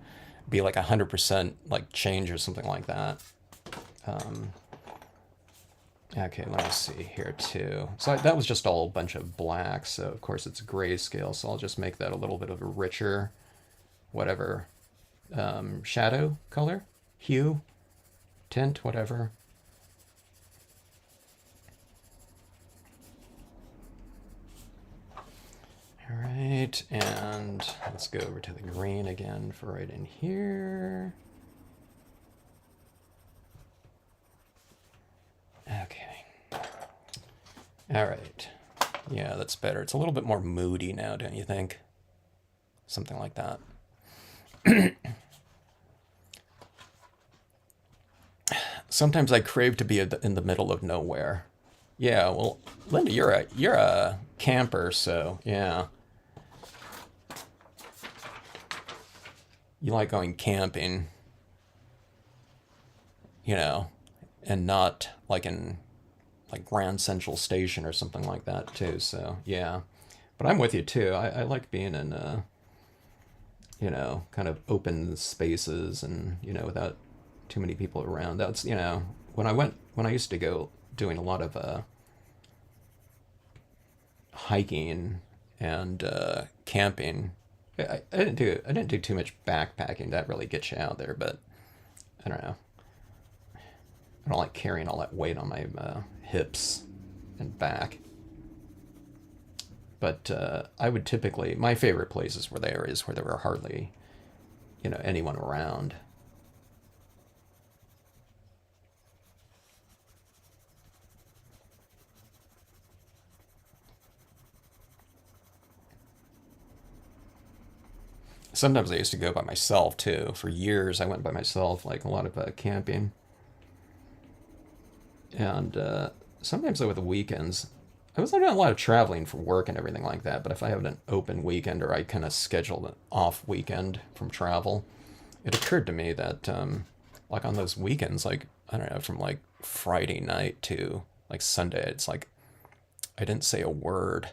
be like 100% like change or something like that. Okay, let me see here too. So that was just all a bunch of black. So of course it's grayscale. So I'll just make that a little bit of a richer, whatever, shadow color, hue, tint, whatever. All right, and let's go over to the green again for right in here. Okay. All right. Yeah, that's better. It's a little bit more moody now, don't you think? Something like that. Sometimes I crave to be in the middle of nowhere. Yeah, well, Linda, you're a camper, so yeah, you like going camping, you know, and not like in like Grand Central Station or something like that too. So yeah, but I'm with you too. I like being in kind of open spaces and without too many people around. That's when I used to go doing a lot of hiking and camping. I didn't do too much backpacking. That really gets you out there, but I don't know. I don't like carrying all that weight on my hips and back. But I would typically my favorite places were there is where there were hardly anyone around. Sometimes I used to go by myself too. For years, I went by myself, like a lot of camping. And sometimes over the weekends, I was doing a lot of traveling for work and everything like that. But if I have an open weekend or I kind of scheduled an off weekend from travel, it occurred to me that, like on those weekends, like, I don't know, from like Friday night to like Sunday, it's like I didn't say a word.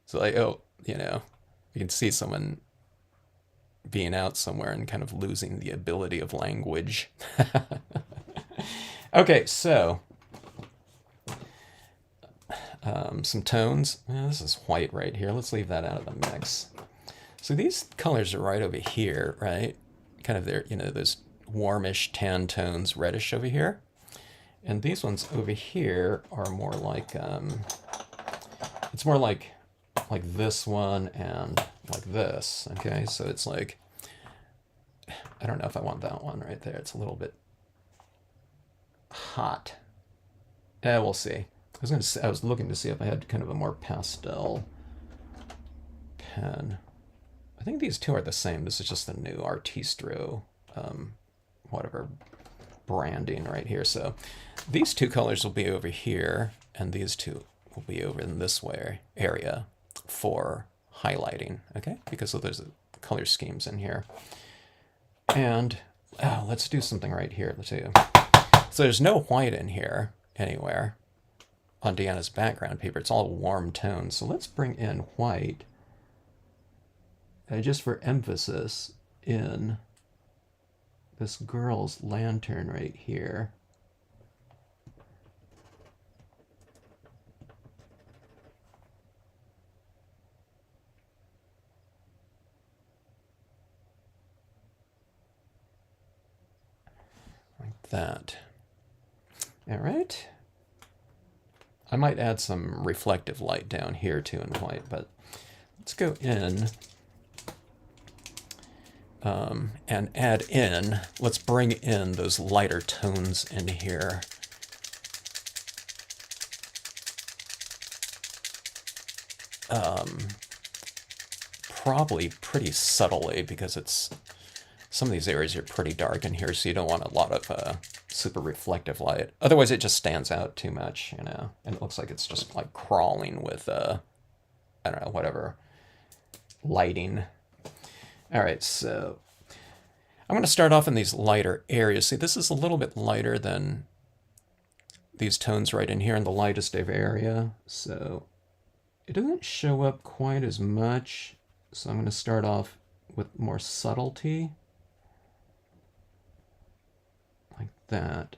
So like, oh, you can see someone being out somewhere and kind of losing the ability of language. Okay, so some tones. This is white right here. Let's leave that out of the mix. So these colors are right over here, right? Kind of there, those warmish tan tones, reddish over here. And these ones over here are more like, it's more like this one and like this, okay? So it's like, I don't know if I want that one right there. It's a little bit hot. We'll see. I was looking to see if I had kind of a more pastel pen. I think these two are the same. This is just the new Artistro, whatever branding right here. So these two colors will be over here, and these two will be over in this way area for highlighting, okay? Because of those color schemes in here. And let's do something right here too. So there's no white in here anywhere on Deanna's background paper. It's all warm tones. So let's bring in white, just for emphasis, in this girl's lantern right here. Like that. All right. I might add some reflective light down here too in white, but let's go in and add in, let's bring in those lighter tones in here. Probably pretty subtly, because it's, some of these areas are pretty dark in here, so you don't want a lot of super reflective light. Otherwise, it just stands out too much, you know, and it looks like it's just like crawling with, I don't know, whatever lighting. All right, so I'm going to start off in these lighter areas. See, this is a little bit lighter than these tones right in here in the lightest of area, so it doesn't show up quite as much. So I'm going to start off with more subtlety, like that.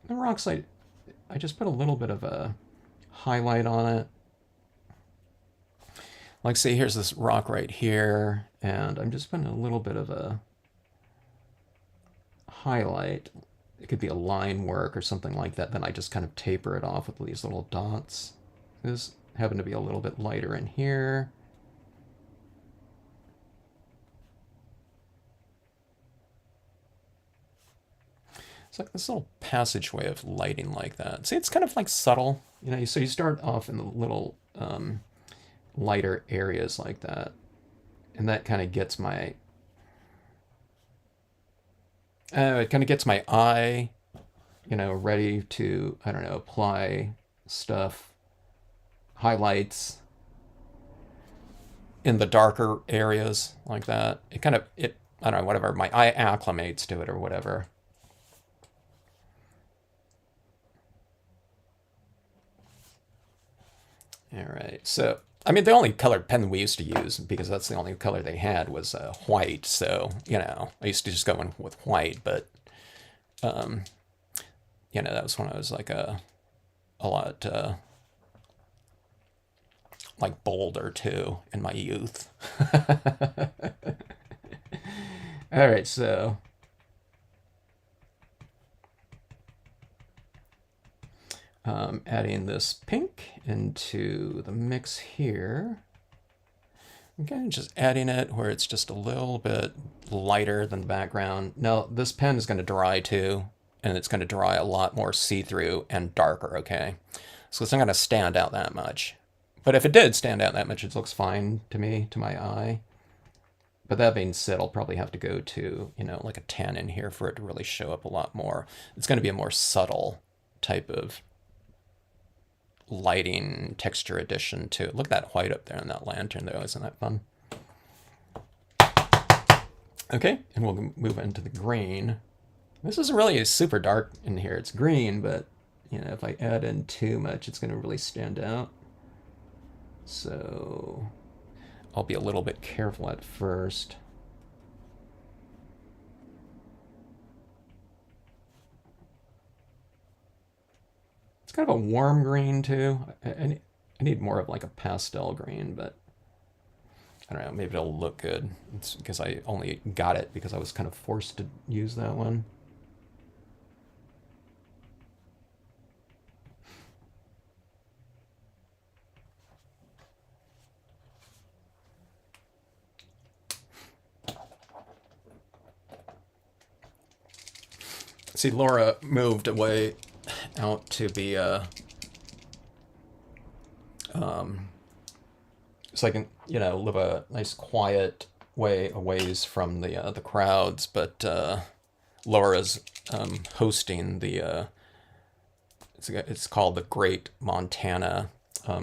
The rock slide, I just put a little bit of a highlight on it. Like, say, here's this rock right here, and I'm just putting a little bit of a highlight. It could be a line work or something like that. Then I just kind of taper it off with these little dots. This happened to be a little bit lighter in here. It's like this little passageway of lighting like that. See, it's kind of like subtle, you know. So you start off in the little lighter areas like that, and that kind of gets my it kind of gets my eye, you know, ready to, I don't know, apply stuff, highlights in the darker areas like that. It kind of, I don't know, whatever, my eye acclimates to it or whatever. All right, so I mean, the only colored pen we used to use, because that's the only color they had, was white. So, you know, I used to just go in with white, but, you know, that was when I was like a lot, like bolder too in my youth. All right, so adding this pink into the mix here. Again, just adding it where it's just a little bit lighter than the background. Now, this pen is going to dry too, and it's going to dry a lot more see-through and darker, okay? So it's not going to stand out that much. But if it did stand out that much, it looks fine to me, to my eye. But that being said, I'll probably have to go to, you know, like a 10 in here for it to really show up a lot more. It's going to be a more subtle type of lighting texture addition to it. Look at that white up there on that lantern though, isn't that fun? Okay, and we'll move into the green. This isn't really super dark in here. It's green, but you know, if I add in too much, it's going to really stand out. So I'll be a little bit careful at first. It's kind of a warm green too. I need more of like a pastel green, but I don't know, maybe it'll look good. It's because I only got it because I was kind of forced to use that one. See, Laura moved away out to be so I can, live a nice quiet way away from the crowds. But Laura's hosting it's called the Great Montana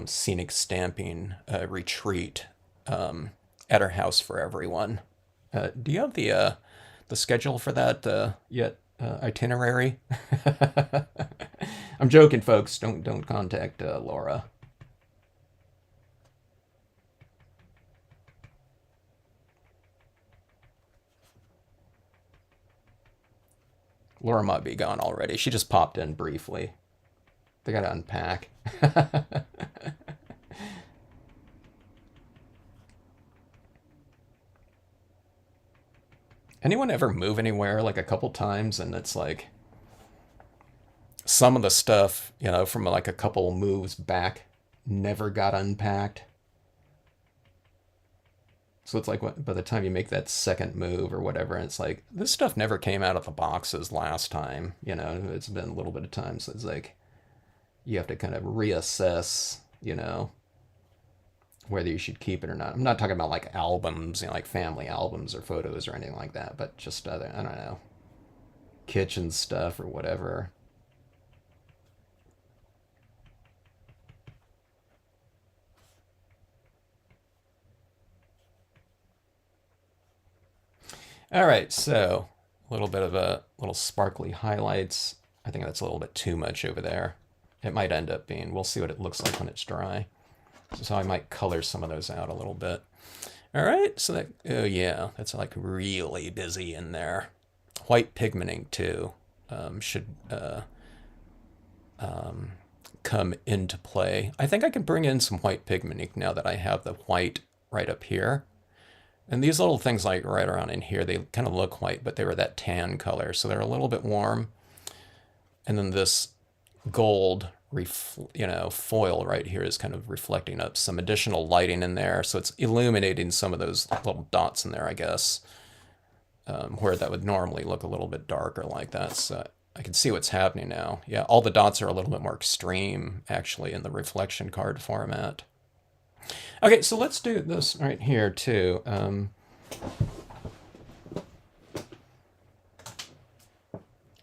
Scenic Stamping Retreat at her house for everyone. Do you have the schedule for that yet? Itinerary? I'm joking, folks. Don't contact Laura. Laura might be gone already. She just popped in briefly. They gotta unpack. Anyone ever move anywhere like a couple times and it's like some of the stuff, from like a couple moves back never got unpacked? So it's like by the time you make that second move or whatever, and it's like this stuff never came out of the boxes last time. It's been a little bit of time, so it's like you have to kind of reassess, whether you should keep it or not. I'm not talking about like albums, like family albums or photos or anything like that, but just other, I don't know, kitchen stuff or whatever. All right, so a little bit of a little sparkly highlights. I think that's a little bit too much over there. It might end up being, we'll see what it looks like when it's dry. So I might color some of those out a little bit. All right, so that, oh yeah, that's like really busy in there. White pigmenting too should come into play. I think I can bring in some white pigmenting now that I have the white right up here. And these little things like right around in here, they kind of look white, but they were that tan color, so they're a little bit warm. And then this gold, foil right here is kind of reflecting up some additional lighting in there, so it's illuminating some of those little dots in there, I guess, where that would normally look a little bit darker like that. So I can see what's happening now. Yeah, all the dots are a little bit more extreme, actually, in the reflection card format. Okay, so let's do this right here too. I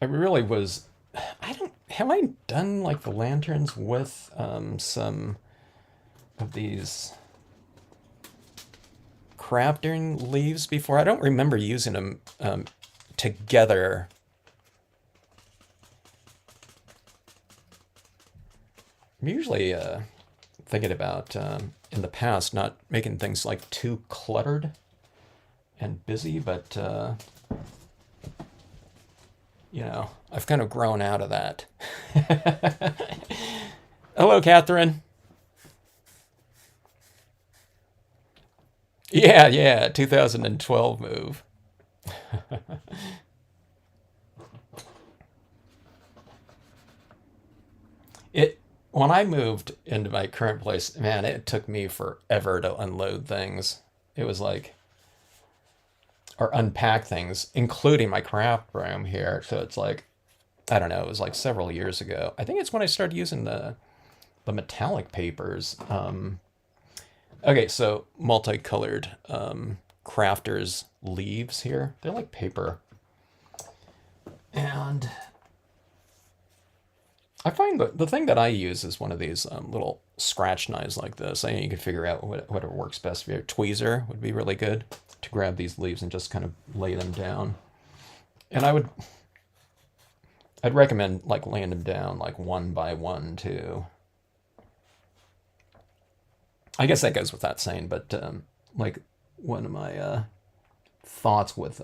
really was. I don't. Have I done like the lanterns with some of these crafting leaves before? I don't remember using them together. I'm usually thinking about in the past not making things like too cluttered and busy, but I've kind of grown out of that. Hello, Catherine. Yeah, 2012 move. It When I moved into my current place, man, it took me forever to unload things. It was like, or unpack things, including my craft room here. So it's like, I don't know, it was like several years ago. I think it's when I started using the metallic papers. Okay, so multicolored crafters leaves here. They're like paper. And I find that the thing that I use is one of these little scratch knives like this. I think you can figure out whatever works best for you. Tweezer would be really good to grab these leaves and just kind of lay them down. And I'd recommend like laying them down like one by one too. I guess that goes without saying, but like one of my thoughts with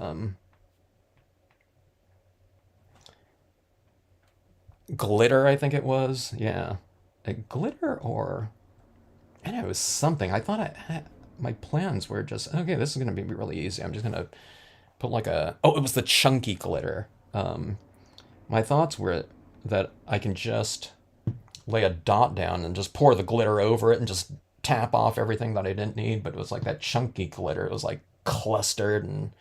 glitter, I think it was. Yeah. A glitter or, I don't know, it was something. I thought my plans were just, okay, this is gonna be really easy. I'm just gonna put like a, oh, it was the chunky glitter. My thoughts were that I can just lay a dot down and just pour the glitter over it and just tap off everything that I didn't need. But it was like that chunky glitter. It was like clustered, and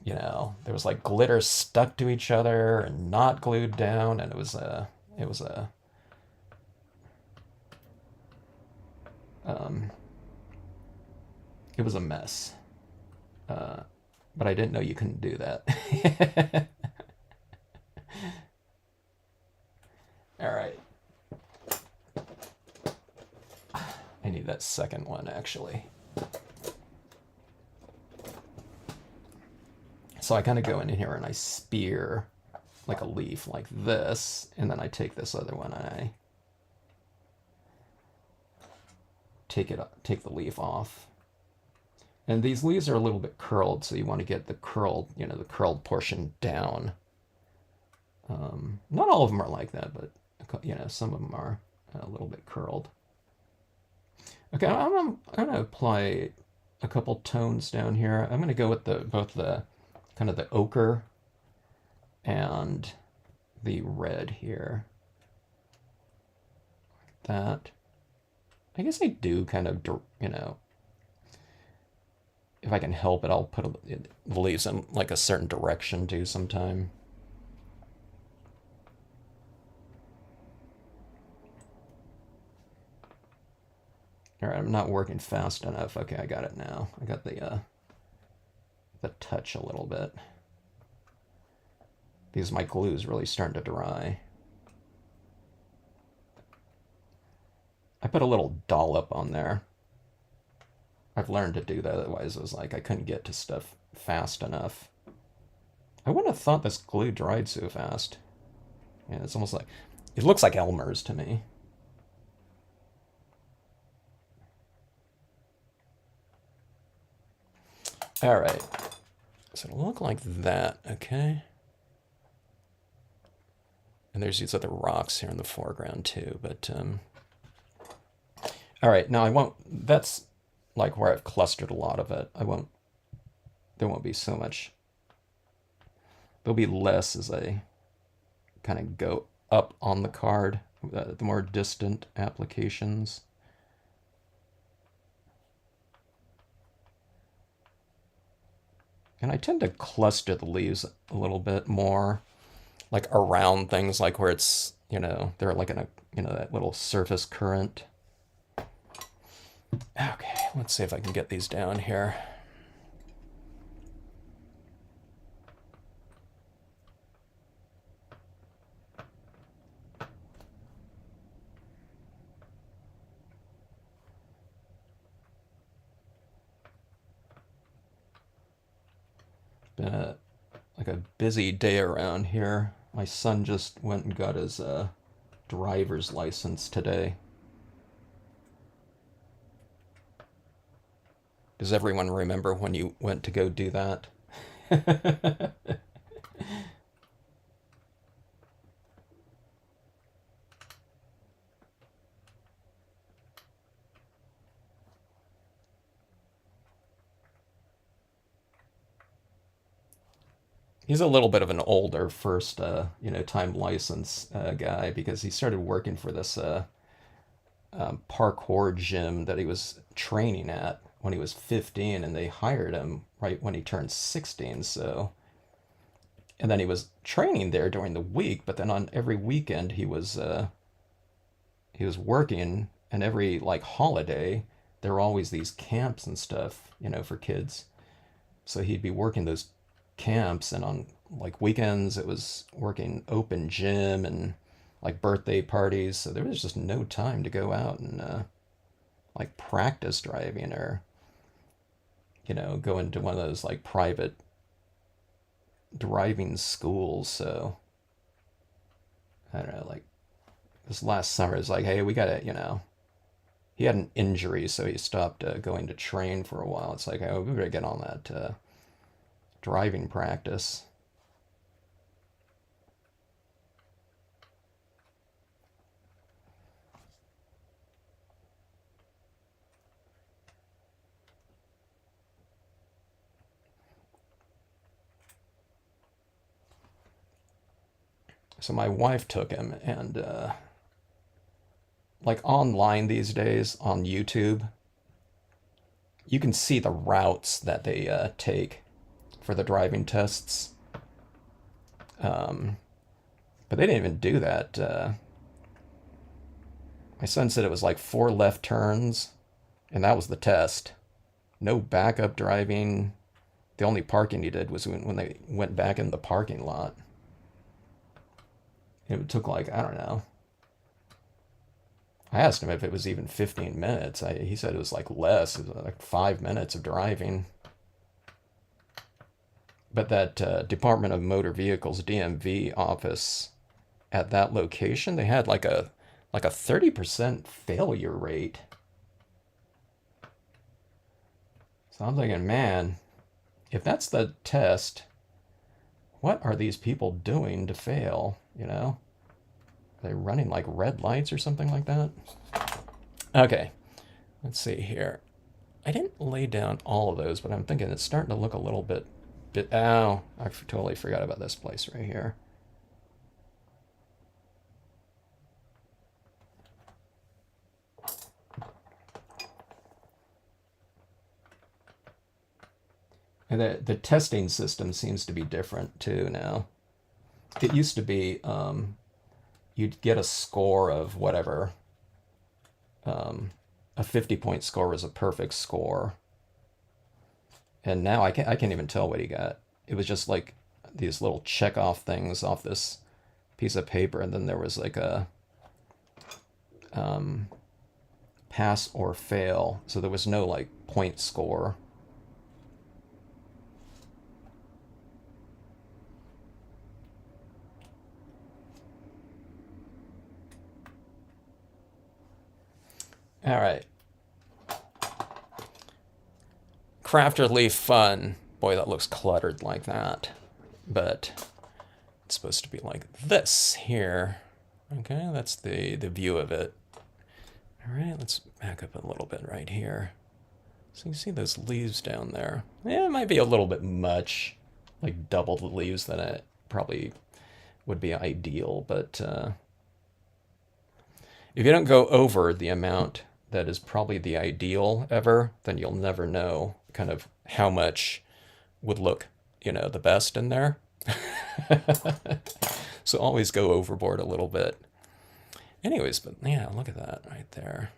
there was like glitter stuck to each other and not glued down, and it was a um, it was a mess. But I didn't know you couldn't do that. All right. I need that second one, actually. So I kind of go in here and I spear like a leaf like this, and then I take this other one and I take the leaf off. And these leaves are a little bit curled, so you want to get the curled, the curled portion down. Not all of them are like that, but some of them are a little bit curled. Okay, I'm gonna apply a couple tones down here. I'm gonna go with both the kind of the ochre and the red here. Like that. I guess I do kind of, if I can help it, I'll put the leaves in like a certain direction too sometime. All right, I'm not working fast enough. Okay, I got it now. I got the touch a little bit. Because my glue is really starting to dry. I put a little dollop on there. I've learned to do that, otherwise it was like I couldn't get to stuff fast enough. I wouldn't have thought this glue dried so fast. Yeah, it's almost like, it looks like Elmer's to me. All right, so it'll look like that, okay? And there's these other rocks here in the foreground too, but all right, now I won't, that's like where I've clustered a lot of it. There won't be so much, there'll be less as I kind of go up on the card, the more distant applications. And I tend to cluster the leaves a little bit more, like around things, like where it's, they're like in a, that little surface current. Okay, let's see if I can get these down here. Been like a busy day around here. My son just went and got his driver's license today. Does everyone remember when you went to go do that? He's a little bit of an older first, time license guy, because he started working for this parkour gym that he was training at when he was 15, and they hired him right when he turned 16. So, and then he was training there during the week, but then on every weekend he was working, and every like holiday there were always these camps and stuff, for kids. So he'd be working those camps, and on like weekends it was working open gym and like birthday parties. So there was just no time to go out and like practice driving, or go into one of those like private driving schools. So I don't know, like this last summer is like, hey, we gotta, he had an injury, so he stopped going to train for a while. It's like, oh, we better get on that driving practice. So my wife took him, and like online these days on YouTube, you can see the routes that they take for the driving tests. But they didn't even do that. My son said it was like 4 left turns, and that was the test. No backup driving. The only parking he did was when they went back in the parking lot. It took like, I don't know. I asked him if it was even 15 minutes. He said it was like less. It was like 5 minutes of driving. But that Department of Motor Vehicles DMV office at that location, they had like a 30% failure rate. So I'm thinking, man, if that's the test, what are these people doing to fail? You know, are they running like red lights or something like that? Okay, let's see here. I didn't lay down all of those, but I'm thinking it's starting to look a little bit. Oh, I totally forgot about this place right here. And the testing system seems to be different too now. It used to be you'd get a score of whatever. A 50-point score was a perfect score. And now I can't even tell what he got. It was just like these little check off things off this piece of paper, and then there was like a pass or fail. So there was no like point score. All right. Crafter Leaf Fun. Boy, that looks cluttered like that. But it's supposed to be like this here. Okay, that's the view of it. All right, let's back up a little bit right here. So you see those leaves down there. Yeah, it might be a little bit much. Like double the leaves that it probably would be ideal. But if you don't go over the amount that is probably the ideal ever, then you'll never know kind of how much would look, the best in there. So always go overboard a little bit. Anyways, but yeah, look at that right there.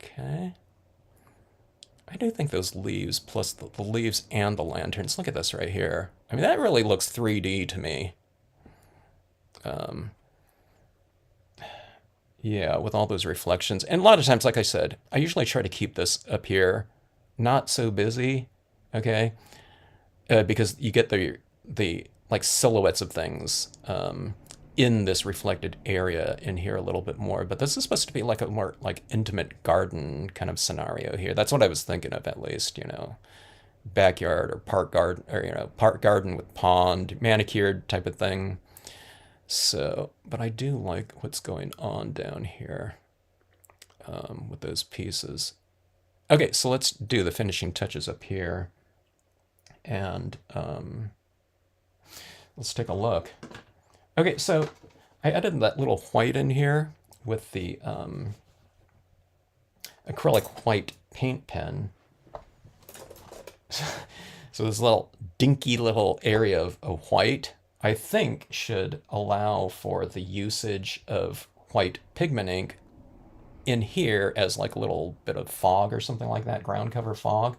Okay. I do think those leaves, plus the leaves and the lanterns, look at this right here. I mean, that really looks 3D to me. Yeah, with all those reflections. And a lot of times, like I said, I usually try to keep this up here not so busy, okay? Because you get the like silhouettes of things in this reflected area in here a little bit more. But this is supposed to be like a more like intimate garden kind of scenario here. That's what I was thinking of, at least, backyard or park garden, or park garden with pond, manicured type of thing. So, but I do like what's going on down here with those pieces. Okay, so let's do the finishing touches up here. And let's take a look. Okay, so I added that little white in here with the acrylic white paint pen. So this little dinky little area of white, I think, should allow for the usage of white pigment ink in here as like a little bit of fog or something like that, ground cover fog.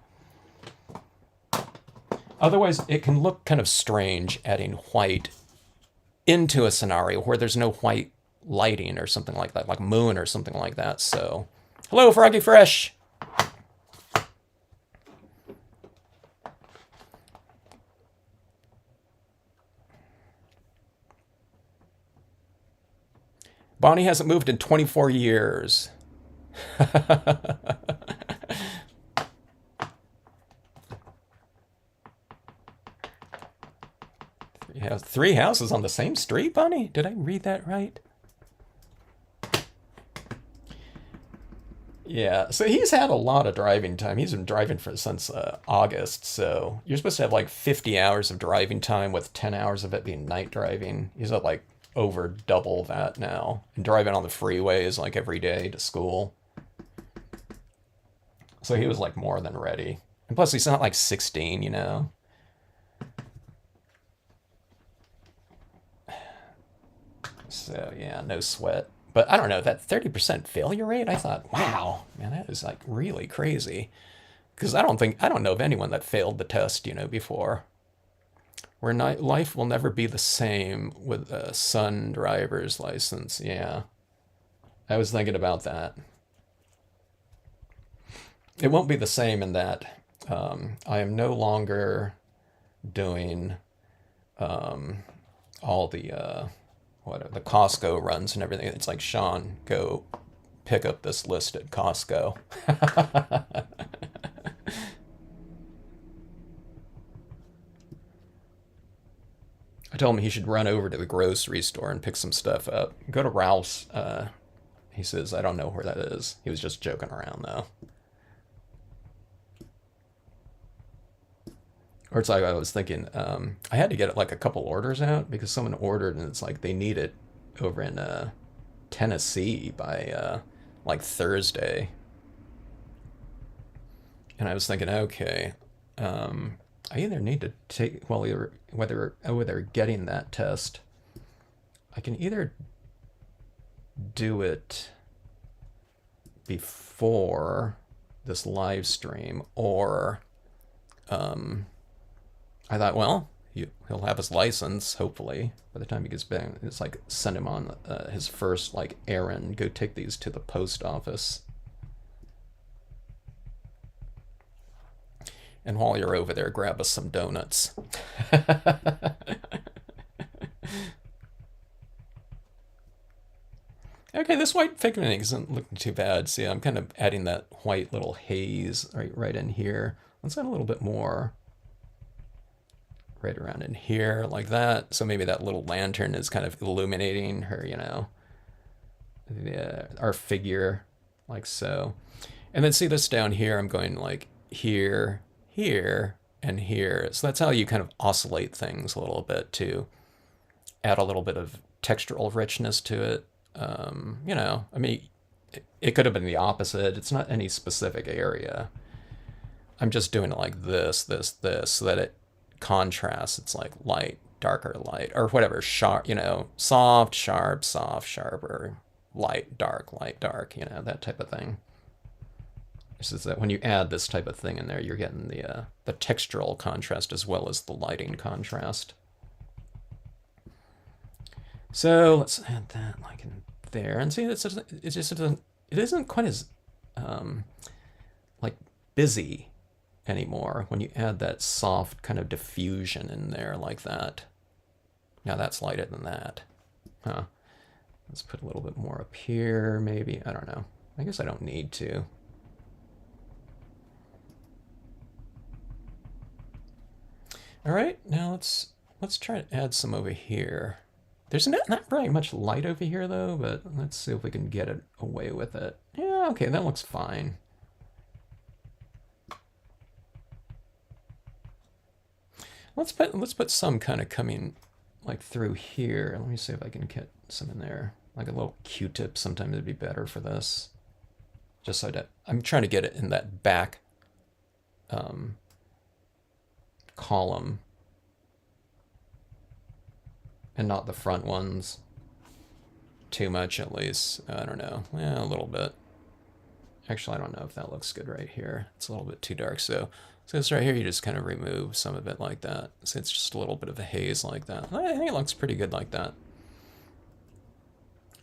Otherwise, it can look kind of strange adding white into a scenario where there's no white lighting or something like that, like moon or something like that. So, hello, Froggy Fresh! Bonnie hasn't moved in 24 years. Three houses on the same street, Bonnie? Did I read that right? Yeah, so he's had a lot of driving time. He's been driving since August, so you're supposed to have like 50 hours of driving time with 10 hours of it being night driving. He's at like over double that now and driving on the freeways like every day to school. So he was like more than ready. And plus, he's not like 16, you know? So yeah, no sweat. But I don't know, that 30% failure rate, I thought, wow, man, that is like really crazy. Because I don't know of anyone that failed the test, you know, before. Where life will never be the same with a son driver's license. Yeah, I was thinking about that. It won't be the same in that I am no longer doing all the what the Costco runs and everything. It's like, Sean, go pick up this list at Costco. I told him he should run over to the grocery store and pick some stuff up. Go to Ralph's. He says, I don't know where that is. He was just joking around, though. Or it's like I was thinking, I had to get like a couple orders out because someone ordered and it's like they need it over in Tennessee by like Thursday. And I was thinking, okay, I either need to take, well, either, whether getting that test, I can either do it before this live stream, or I thought, well, he'll have his license, hopefully, by the time he gets back. It's like send him on his first like errand, go take these to the post office. And while you're over there, grab us some donuts. Okay, this white pigment isn't looking too bad. See, I'm kind of adding that white little haze right in here. Let's add a little bit more right around in here, like that. So maybe that little lantern is kind of illuminating her, you know, our figure, like so. And then see this down here, I'm going like here, here, and here. So that's how you kind of oscillate things a little bit to add a little bit of textural richness to it. You know, I mean, it could have been the opposite. It's not any specific area. I'm just doing it like this, so that it contrasts. It's like light, darker, light, or whatever, sharp, you know, soft, sharp, or light, dark, you know, that type of thing. This is that when you add this type of thing in there, you're getting the textural contrast as well as the lighting contrast. So let's add that like in there, and see, it isn't quite as like busy anymore when you add that soft kind of diffusion in there like that. Now that's lighter than that. Huh. Let's put a little bit more up here, maybe. I don't know. I guess I don't need to. All right, now let's try to add some over here. There's not very much light over here though, but let's see if we can get it away with it. Yeah, okay, that looks fine. Let's put some kind of coming like through here. Let me see if I can get some in there. Like a little Q-tip sometimes would be better for this. Just so that I'm trying to get it in that back column and not the front ones too much, at least. I don't know. Yeah, a little bit. Actually, I don't know if that looks good right here. It's a little bit too dark. So this right here, you just kind of remove some of it like that. So it's just a little bit of a haze like that. I think it looks pretty good like that.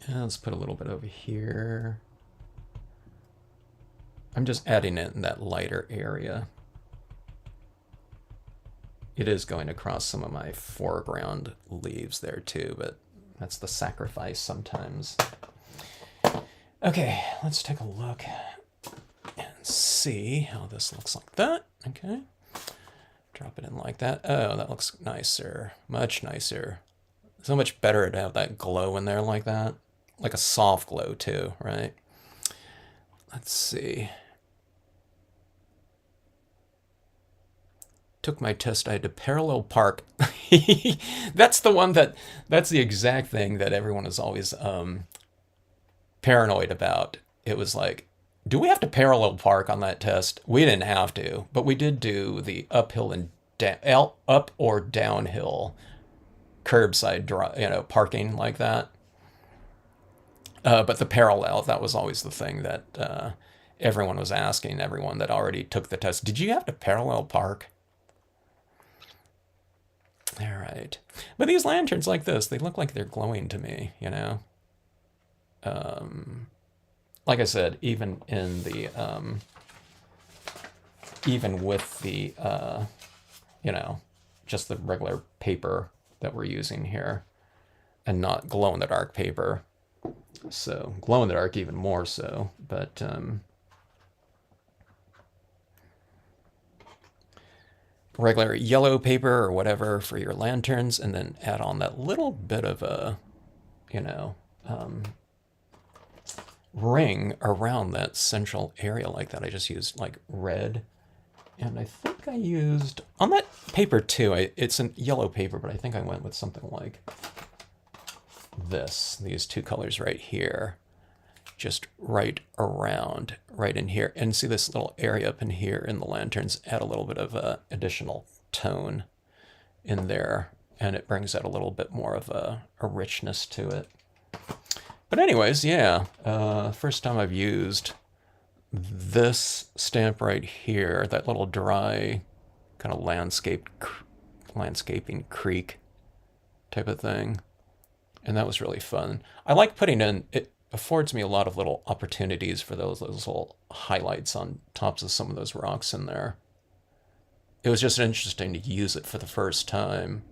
And let's put a little bit over here. I'm just adding it in that lighter area. It is going across some of my foreground leaves there too, but that's the sacrifice sometimes. Okay, let's take a look and see how this looks like that. Okay, drop it in like that. Oh, that looks nicer, much nicer. So much better to have that glow in there like that. Like a soft glow too, right? Let's see. took my test, I had to parallel park. That's the exact thing that everyone is always paranoid about. It was like, do we have to parallel park on that test? We didn't have to, but we did do the uphill and up or downhill curbside, parking like that. But the parallel, that was always the thing that everyone was asking, everyone that already took the test. Did you have to parallel park? All right. But these lanterns like this, they look like they're glowing to me, you know? Like I said, even in the, even with the, just the regular paper that we're using here and not glow in the dark paper. So glow in the dark even more so, but regular yellow paper or whatever for your lanterns, and then add on that little bit of a, ring around that central area like that. I just used like red, and I think I used on that paper too. It's a yellow paper, but I think I went with something like these two colors right here, just right around, right in here. And see this little area up in here in the lanterns, add a little bit of additional tone in there, and it brings out a little bit more of a richness to it. But anyways, yeah, first time I've used this stamp right here, that little dry kind of landscaping creek type of thing. And that was really fun. I like putting in, it affords me a lot of little opportunities for those little highlights on tops of some of those rocks in there. It was just interesting to use it for the first time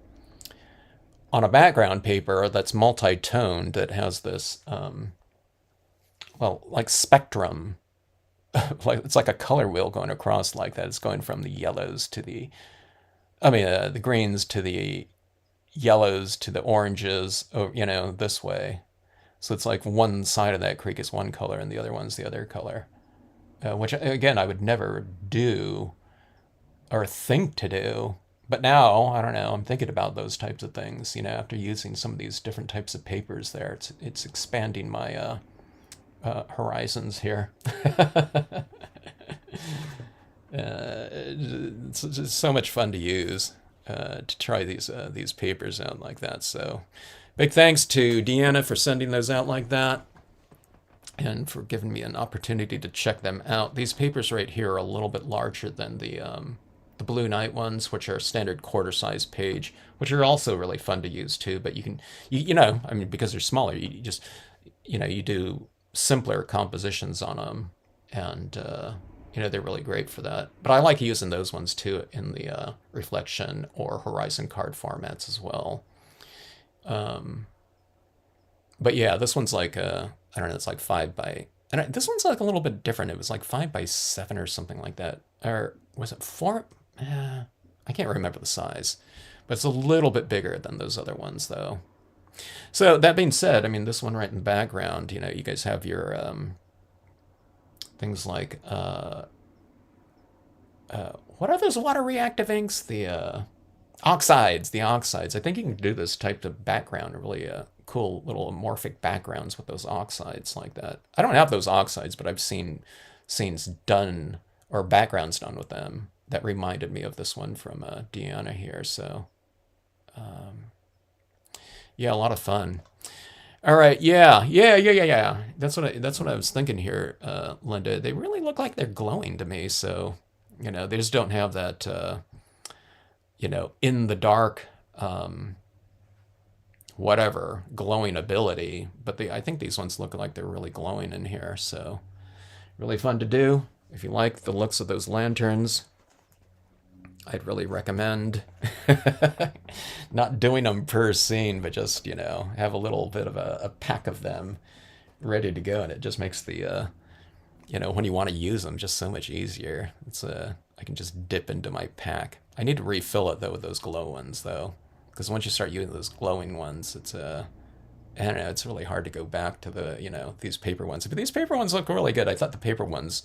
on a background paper that's multi-toned, that has this, like spectrum. Like it's like a color wheel going across like that. It's going from the yellows to the greens to the yellows to the oranges, this way. So it's like one side of that creek is one color and the other one's the other color, which again I would never do or think to do. But now, I don't know, I'm thinking about those types of things, after using some of these different types of papers there. It's expanding my horizons here. It's just so much fun to use, to try these papers out like that. So big thanks to Deanna for sending those out like that and for giving me an opportunity to check them out. These papers right here are a little bit larger than the Blue Night ones, which are standard quarter size page, which are also really fun to use too. But you can, because they're smaller, you just, you do simpler compositions on them, and they're really great for that. But I like using those ones too in the reflection or horizon card formats as well. But yeah, this one's like I don't know, it's like 5 by, and this one's like a little bit different. It was like 5 by 7 or something like that, or was it 4? I can't remember the size, but it's a little bit bigger than those other ones though. So that being said, this one right in the background, you guys have your things like what are those water reactive inks? The oxides. I think you can do this type of background, really cool little amorphic backgrounds with those oxides like that. I don't have those oxides, but I've seen scenes done or backgrounds done with them that reminded me of this one from Deanna here. So yeah, a lot of fun. All right, yeah. That's what I was thinking here, Linda. They really look like they're glowing to me. So they just don't have that in the dark whatever glowing ability. But I think these ones look like they're really glowing in here. So really fun to do. If you like the looks of those lanterns, I'd really recommend not doing them per scene, but just, have a little bit of a pack of them ready to go. And it just makes the, when you want to use them, just so much easier. I can just dip into my pack. I need to refill it, though, with those glow ones, though. Because once you start using those glowing ones, it's, I don't know, it's really hard to go back to the, these paper ones. But these paper ones look really good. I thought the paper ones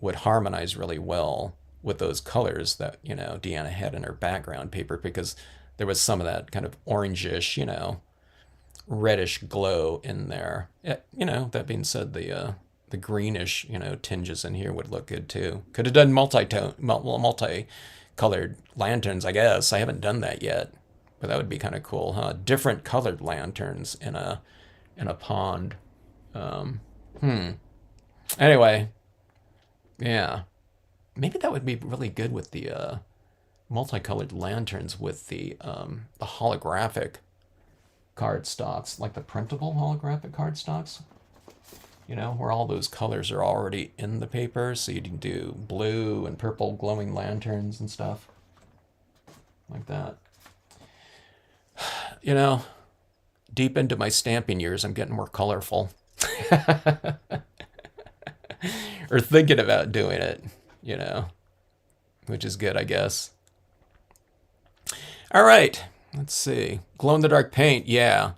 would harmonize really well with those colors that, Deanna had in her background paper, because there was some of that kind of orangish, reddish glow in there. That being said, the greenish, tinges in here would look good too. Could have done multi-colored lanterns, I guess. I haven't done that yet, but that would be kind of cool, huh? Different colored lanterns in a pond. Um, Anyway, yeah, maybe that would be really good with the multicolored lanterns with the holographic card stocks, like the printable holographic card stocks. Where all those colors are already in the paper, so you can do blue and purple glowing lanterns and stuff like that. You know, Deep into my stamping years, I'm getting more colorful. Or thinking about doing it, which is good, I guess. All right, let's see. Glow in the dark paint, yeah.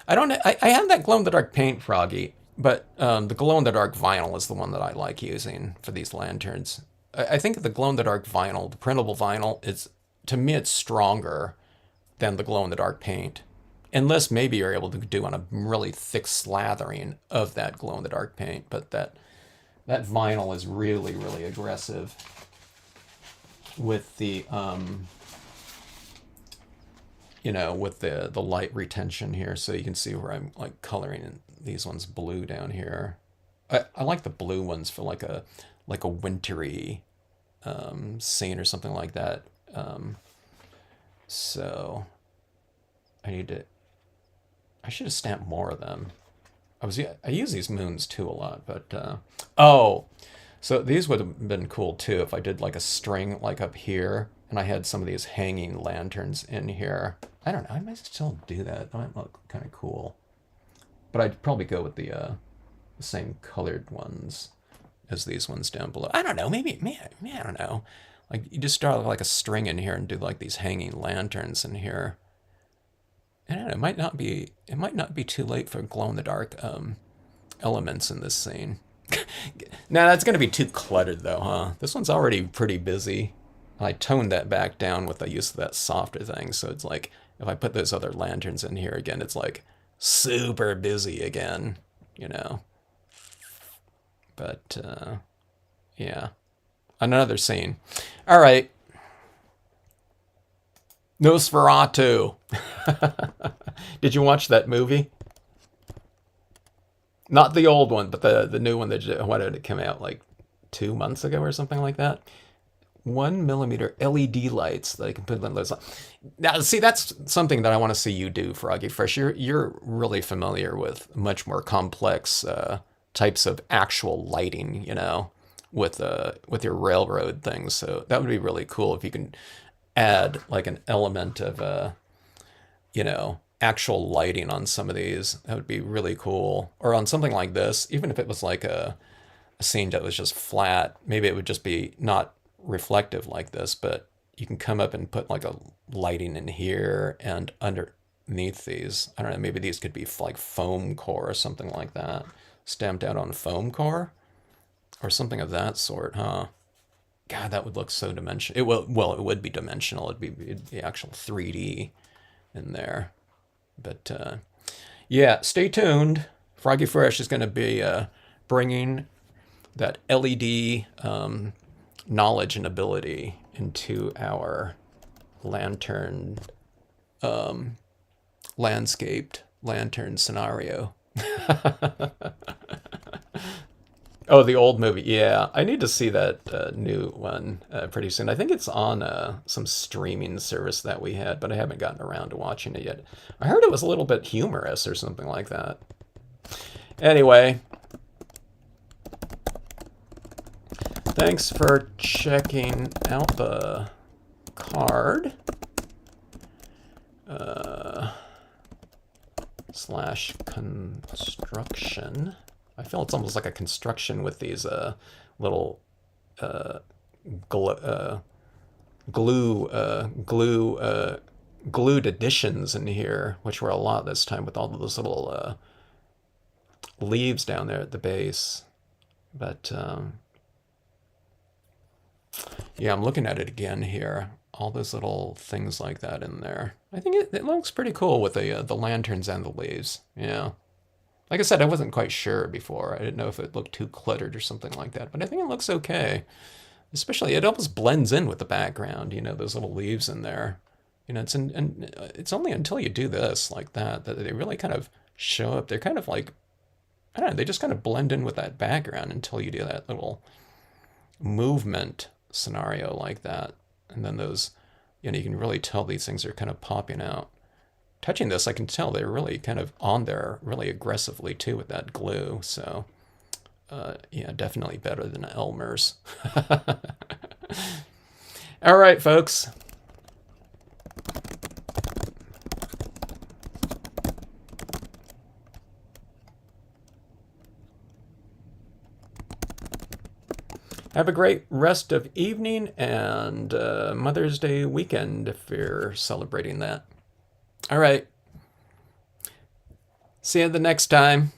I don't. I have that glow in the dark paint, Froggy, but the glow in the dark vinyl is the one that I like using for these lanterns. I think the glow in the dark vinyl, the printable vinyl, is, to me, it's stronger than the glow in the dark paint. Unless maybe you're able to do on a really thick slathering of that glow in the dark paint, but that vinyl is really, really aggressive with the with the light retention here. So you can see where I'm like coloring these ones blue down here. I like the blue ones for like a wintry scene or something like that. So I should have stamped more of them. I use these moons too a lot, but so these would have been cool too if I did like a string like up here, and I had some of these hanging lanterns in here. I don't know. I might still do that. That might look kind of cool, but I'd probably go with the same colored ones as these ones down below. I don't know. Maybe I don't know. Like you just start with like a string in here and do like these hanging lanterns in here. I don't know, it might not be too late for glow in the dark elements in this scene. Now that's gonna be too cluttered though, huh? This one's already pretty busy. I toned that back down with the use of that softer thing, so it's like if I put those other lanterns in here again, it's like super busy again. But yeah, another scene. All right. Nosferatu. Did you watch that movie? Not the old one, but the new one that, what did it come out, like 2 months ago or something like that? 1mm LED lights that I can put on those. Now, see, that's something that I want to see you do, Froggy Fresh. You're really familiar with much more complex types of actual lighting, with your railroad things. So that would be really cool if you can add like an element of actual lighting on some of these. That would be really cool. Or on something like this, even if it was like a scene that was just flat, maybe it would just be not reflective like this, but you can come up and put like a lighting in here and underneath these. I don't know, maybe these could be like foam core or something like that. Stamped out on foam core or something of that sort, huh? God, that would look so dimensional. It would be dimensional. It'd be actual 3D in there. But yeah, stay tuned. Froggy Fresh is going to be bringing that LED knowledge and ability into our lantern landscaped lantern scenario. Oh, the old movie. Yeah, I need to see that new one pretty soon. I think it's on some streaming service that we had, but I haven't gotten around to watching it yet. I heard it was a little bit humorous or something like that. Anyway, thanks for checking out the card. Slash construction. I feel it's almost like a construction with these little glued additions in here, which were a lot this time with all of those little leaves down there at the base. But Yeah, I'm looking at it again here. All those little things like that in there. I think it looks pretty cool with the lanterns and the leaves. Yeah. Like I said, I wasn't quite sure before. I didn't know if it looked too cluttered or something like that, but I think it looks okay. Especially, it almost blends in with the background, those little leaves in there. And it's only until you do this like that that they really kind of show up. They're kind of like, I don't know, they just kind of blend in with that background until you do that little movement scenario like that. And then those, you can really tell these things are kind of popping out. Touching this, I can tell they're really kind of on there really aggressively too with that glue. So, yeah, definitely better than Elmer's. All right, folks. Have a great rest of evening and Mother's Day weekend if you're celebrating that. All right. See you the next time.